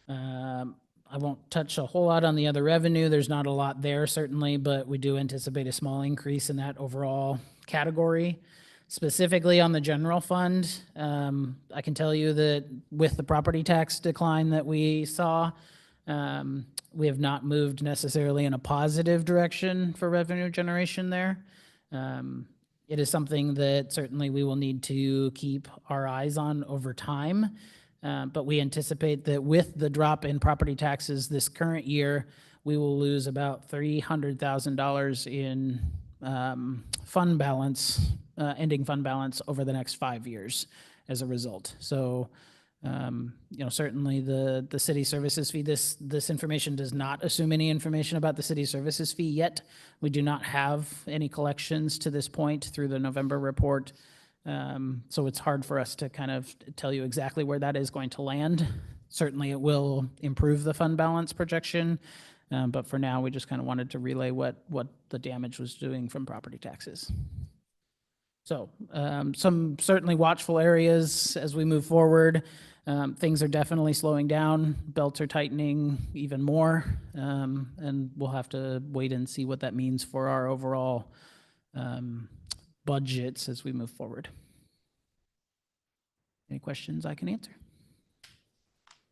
I won't touch a whole lot on the other revenue. There's not a lot there, certainly, but we do anticipate a small increase in that overall category. Specifically on the general fund, I can tell you that with the property tax decline that we saw, we have not moved necessarily in a positive direction for revenue generation there. It is something that certainly we will need to keep our eyes on over time. But we anticipate that with the drop in property taxes this current year, we will lose about $300,000 in fund balance, ending fund balance over the next 5 years as a result. So, certainly the city services fee, this information does not assume any information about the city services fee yet. We do not have any collections to this point through the November report. So it's hard for us to kind of tell you exactly where that is going to land. Certainly it will improve the fund balance projection. But for now, we just kind of wanted to relay what the damage was doing from property taxes. So some certainly watchful areas as we move forward. Things are definitely slowing down. Belts are tightening even more. And we'll have to wait and see what that means for our overall budgets as we move forward. Any questions I can answer?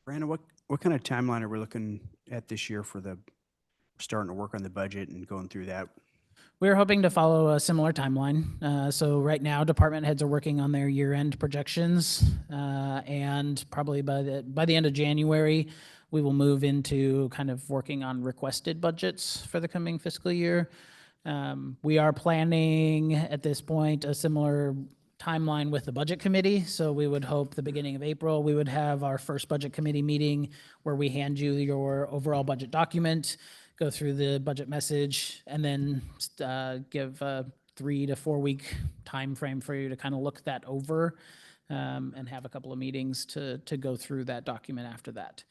Brandon, what kind of timeline are we looking at this year for the starting to work on the budget and going through that? We're hoping to follow a similar timeline. So right now, department heads are working on their year-end projections, and probably by the end of January, we will move into kind of working on requested budgets for the coming fiscal year. We are planning at this point a similar timeline with the budget committee. So we would hope the beginning of April, we would have our first budget committee meeting where we hand you your overall budget document, go through the budget message, and then give a 3 to 4 week time frame for you to kind of look that over, and have a couple of meetings to go through that document after that.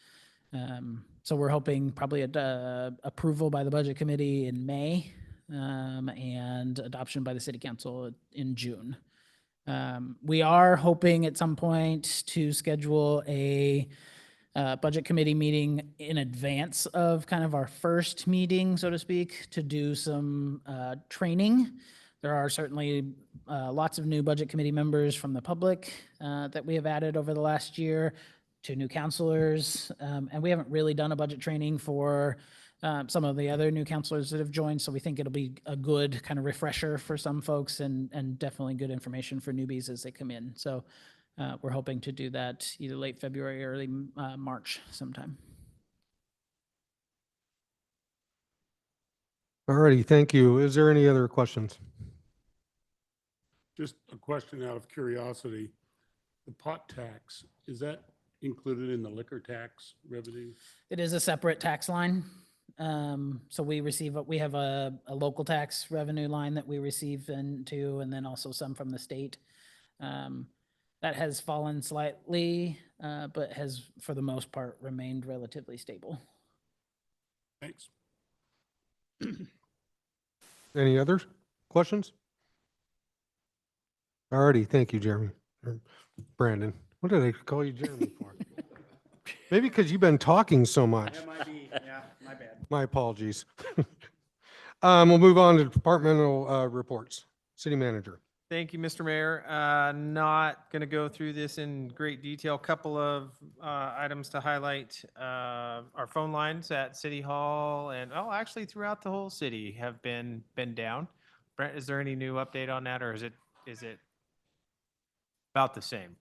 So we're hoping probably approval by the budget committee in May, and adoption by the city council in June. We are hoping at some point to schedule a budget committee meeting in advance of kind of our first meeting, so to speak, to do some training. There are certainly lots of new budget committee members from the public that we have added over the last year, 2 new counselors, and we haven't really done a budget training for some of the other new counselors that have joined, so we think it'll be a good kind of refresher for some folks and definitely good information for newbies as they come in. So we're hoping to do that either late February or early March sometime. All righty, thank you. Is there any other questions? Just a question out of curiosity. The pot tax, is that included in the liquor tax revenue? It is a separate tax line. So we have a local tax revenue line that we receive into, and then also some from the state. That has fallen slightly, but has, for the most part, remained relatively stable. Thanks. Any other questions? All righty, thank you, Jeremy. Or Brandon. What did I call you Jeremy for? Maybe because you've been talking so much. That might be, yeah, my bad. My apologies. We'll move on to departmental reports. City manager. Thank you, Mr. Mayor. Not going to go through this in great detail. Couple of items to highlight. Our phone lines at City Hall and, actually throughout the whole city have been down. Brent, is there any new update on that, or is it about the same?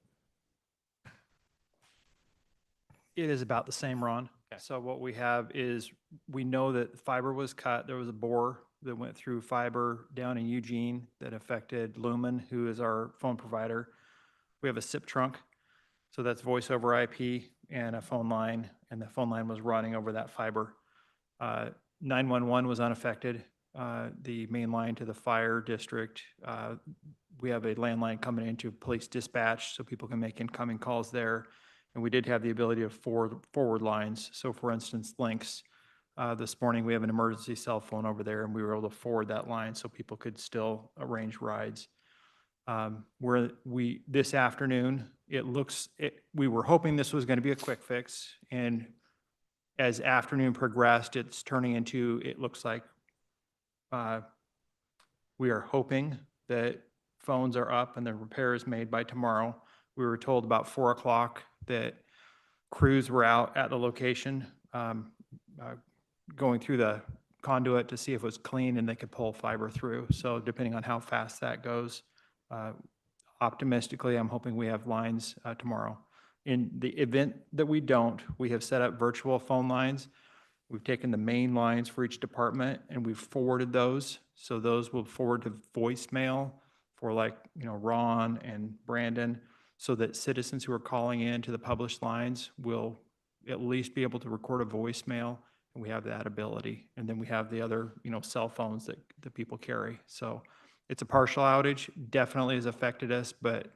It is about the same, Ron. Okay. So what we have is, we know that fiber was cut. There was a bore that went through fiber down in Eugene that affected Lumen, who is our phone provider. We have a SIP trunk, so that's voice over IP and a phone line, and the phone line was running over that fiber. 911 was unaffected. The main line to the fire district, we have a landline coming into police dispatch, so people can make incoming calls there. And we did have the ability of forward lines. So for instance, Lynx, this morning we have an emergency cell phone over there, and we were able to forward that line so people could still arrange rides. This afternoon, we were hoping this was going to be a quick fix, and as afternoon progressed, it's turning into, it looks like we are hoping that phones are up and the repair is made by tomorrow. We were told about 4 o'clock that crews were out at the location, going through the conduit to see if it was clean and they could pull fiber through. So depending on how fast that goes, optimistically, I'm hoping we have lines tomorrow. In the event that we don't, we have set up virtual phone lines. We've taken the main lines for each department and we've forwarded those. So those will forward to voicemail for Ron and Brandon, so that citizens who are calling in to the published lines will at least be able to record a voicemail, and we have that ability. And then we have the other, cell phones that people carry. So it's a partial outage, definitely has affected us, but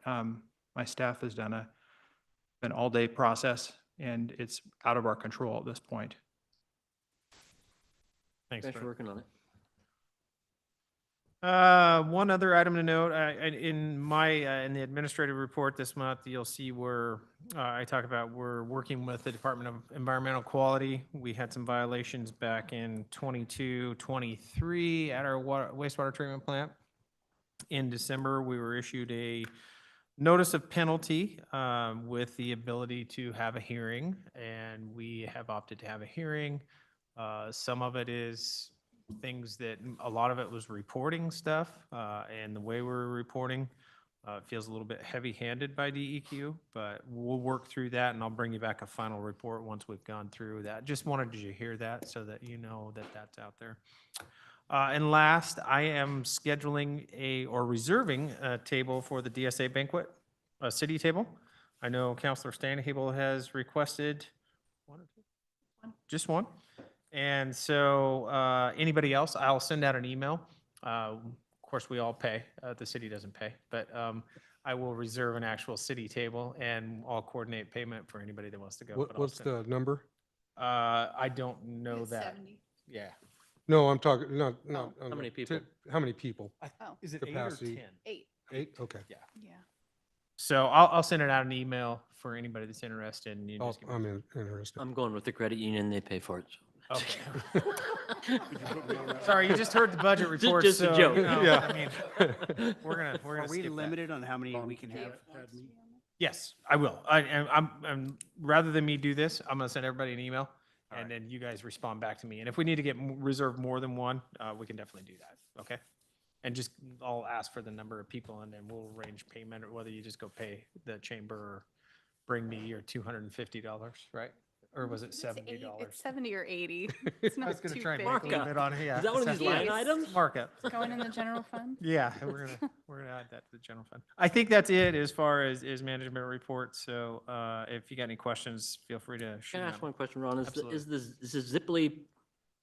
my staff has done an all-day process, and it's out of our control at this point. Thanks for working on it. One other item to note, in the administrative report this month, you'll see where I talk about we're working with the Department of Environmental Quality. We had some violations back in 22-23 at our wastewater treatment plant. In December, we were issued a notice of penalty with the ability to have a hearing, and we have opted to have a hearing. Some of it is things that, a lot of it was reporting stuff, and the way we're reporting feels a little bit heavy-handed by DEQ, but we'll work through that, and I'll bring you back a final report once we've gone through that. Just wanted you to hear that so that you know that that's out there. And last, I am scheduling or reserving a table for the DSA banquet, a city table. I know Councilor Stanhable has requested one or two? Just one. And so anybody else, I'll send out an email. Of course, we all pay. The city doesn't pay, but I will reserve an actual city table and I'll coordinate payment for anybody that wants to go. but I'll What's send- the number? I don't know It's that. 70. Yeah. No, I'm talking, not. How many people? How many people? Oh, Is it Capacity. 8 or 10? 8. 8? Okay. Yeah. Yeah. So I'll send it out an email for anybody that's interested. And you Oh, just give me- I'm interested. I'm going with the credit union, they pay for it. so. Okay. Sorry, you just heard the budget report. Just a so, joke. you know, Yeah. I mean, we're gonna Are we skip that. limited on how many we can have? Yes, I will. I'm rather than me do this, I'm gonna send everybody an email, and then you guys respond back to me. And if we need to get reserve more than one, we can definitely do that. Okay. And just I'll ask for the number of people, and then we'll arrange payment, or whether you just go pay the chamber or bring me your $250, right? Or was it $70? It's 70 or 80. It's I not was gonna too try and big. make a little Markup. bit on here. Is that one of these line Yes. items? Markup. Going in the general fund? Yeah, we're gonna add that to the general fund. I think that's it as far as management reports. So if you got any questions, feel free to shoot Can I them. ask one question, Ron? Absolutely. Is this Zipley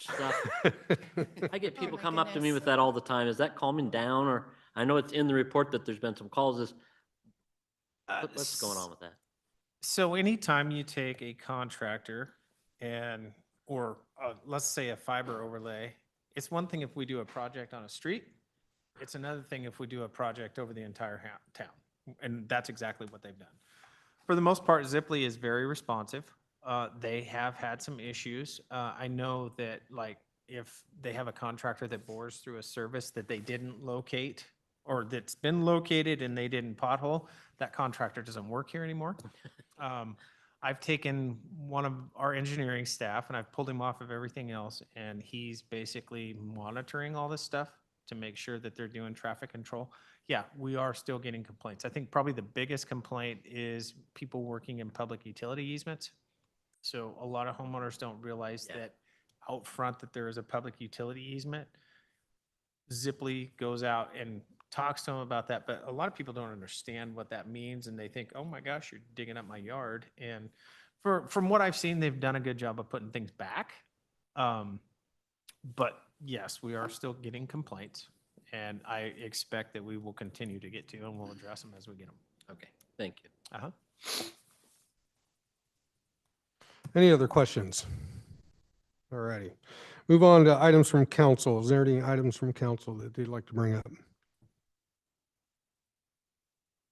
stuff? I get people my come up to me goodness. with that all the time. Is that calming down, or I know it's in the report that there's been some calls. What's going on with that? So anytime you take a contractor or let's say a fiber overlay, it's one thing if we do a project on a street. It's another thing if we do a project over the entire town. And that's exactly what they've done. For the most part, Zipley is very responsive. They have had some issues. I know that like if they have a contractor that bores through a service that they didn't locate or that's been located and they didn't pothole, that contractor doesn't work here anymore. I've taken one of our engineering staff and I've pulled him off of everything else, and he's basically monitoring all this stuff to make sure that they're doing traffic control. Yeah, we are still getting complaints. I think probably the biggest complaint is people working in public utility easements. So a lot of homeowners don't realize that out front that there is a public utility easement. Zipley goes out and talks to them about that, but a lot of people don't understand what that means, and they think, oh my gosh, you're digging up my yard. And from what I've seen, they've done a good job of putting things back. But yes, we are still getting complaints, and I expect that we will continue to get to, and we'll address them as we get them. Okay, thank you. Uh-huh. Any other questions? All righty. Move on to items from council. Is there any items from council that they'd like to bring up?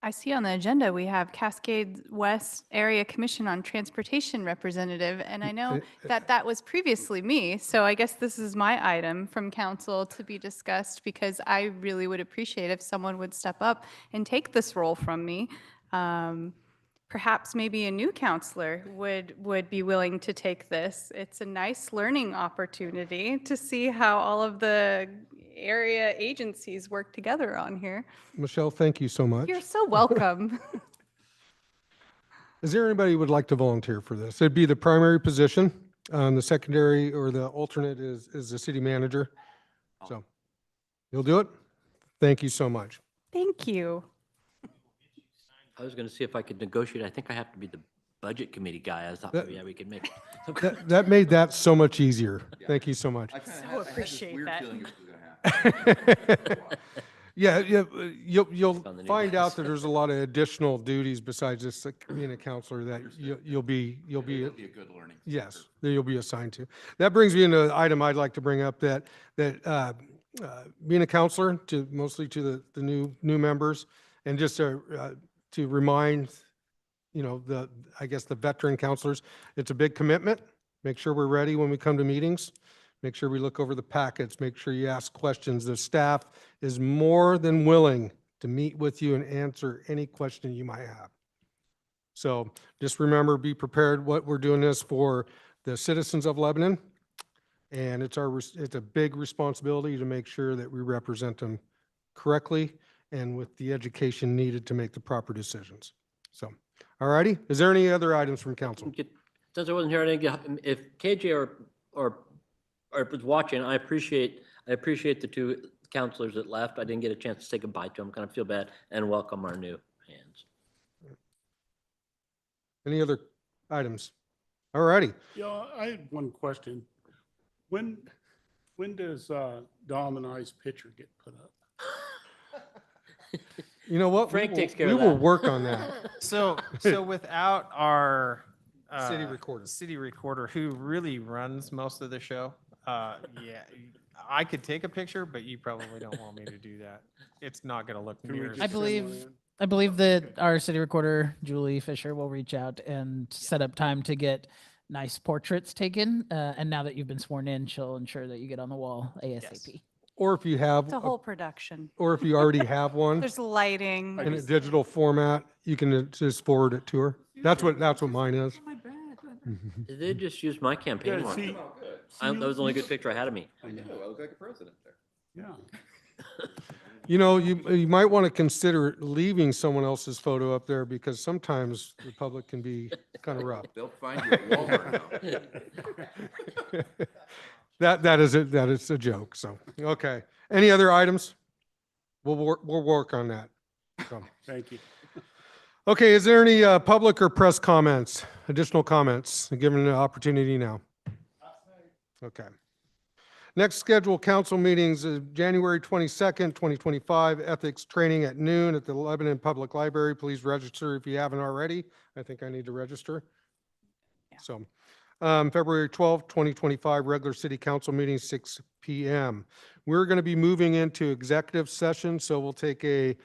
I see on the agenda, we have Cascade West Area Commission on Transportation Representative, and I know that was previously me, so I guess this is my item from council to be discussed, because I really would appreciate if someone would step up and take this role from me. Perhaps maybe a new counselor would be willing to take this. It's a nice learning opportunity to see how all of the area agencies work together on here. Michelle, thank you so much. You're so welcome. Is there anybody who would like to volunteer for this? It'd be the primary position. The secondary or the alternate is the city manager. So you'll do it? Thank you so much. Thank you. I was going to see if I could negotiate. I think I have to be the budget committee guy. I thought, That- maybe, yeah, we could make it. That made that so much easier. Thank you so much. So appreciate that. Yeah, you'll On the new find guys. out that there's a lot of additional duties besides just like being a counselor that you'll be. It'll be a good learning. Yes, that you'll be assigned to. That brings me into an item I'd like to bring up that being a counselor mostly to the new members, and just to remind, I guess the veteran counselors, it's a big commitment. Make sure we're ready when we come to meetings. Make sure we look over the packets. Make sure you ask questions. The staff is more than willing to meet with you and answer any question you might have. So just remember, be prepared. What we're doing this for the citizens of Lebanon. And it's it's a big responsibility to make sure that we represent them correctly and with the education needed to make the proper decisions. So, all righty. Is there any other items from council? Since I wasn't here, I didn't get, if KJ or was watching, I appreciate the two counselors that left. I didn't get a chance to say goodbye to them. Kind of feel bad and welcome our new hands. Any other items? All righty. Yeah, I had one question. When does Dom and I's picture get put up? You know what? Frank takes care we of will that. work on that. So without our City recorder. city recorder, who really runs most of the show, yeah, I could take a picture, but you probably don't want me to do that. It's not going to look Can we near. as just good. send one in? I believe that our city recorder, Julie Fisher, will reach out and set up time to get nice portraits taken. And now that you've been sworn in, she'll ensure that you get on the wall ASAP. Or if you have, It's a whole production. or if you already have one There's lighting. in a digital format, you can just forward it to her. That's what mine is. They just used my campaign Yeah, one. see, That was the only good picture I had of me. I know. I look like a president there. Yeah. You know, you might want to consider leaving someone else's photo up there because sometimes the public can be kind of rough. They'll find you at Walmart now. That is a joke. So, okay. Any other items? We'll work on that. So. Thank you. Okay, is there any public or press comments, additional comments? Given the opportunity now. Okay. Next scheduled council meetings is January 22nd, 2025, ethics training at noon at the Lebanon Public Library. Please register if you haven't already. I think I need to register. Yeah. So, February 12th, 2025, regular city council meeting, 6 p.m. We're going to be moving into executive session, so we'll take a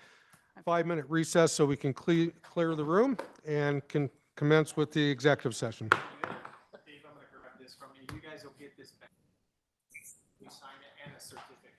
5-minute recess so we can clear the room and can commence with the executive session. Dave, I'm going to grab this from you. You guys will get this back. We sign it and a certificate.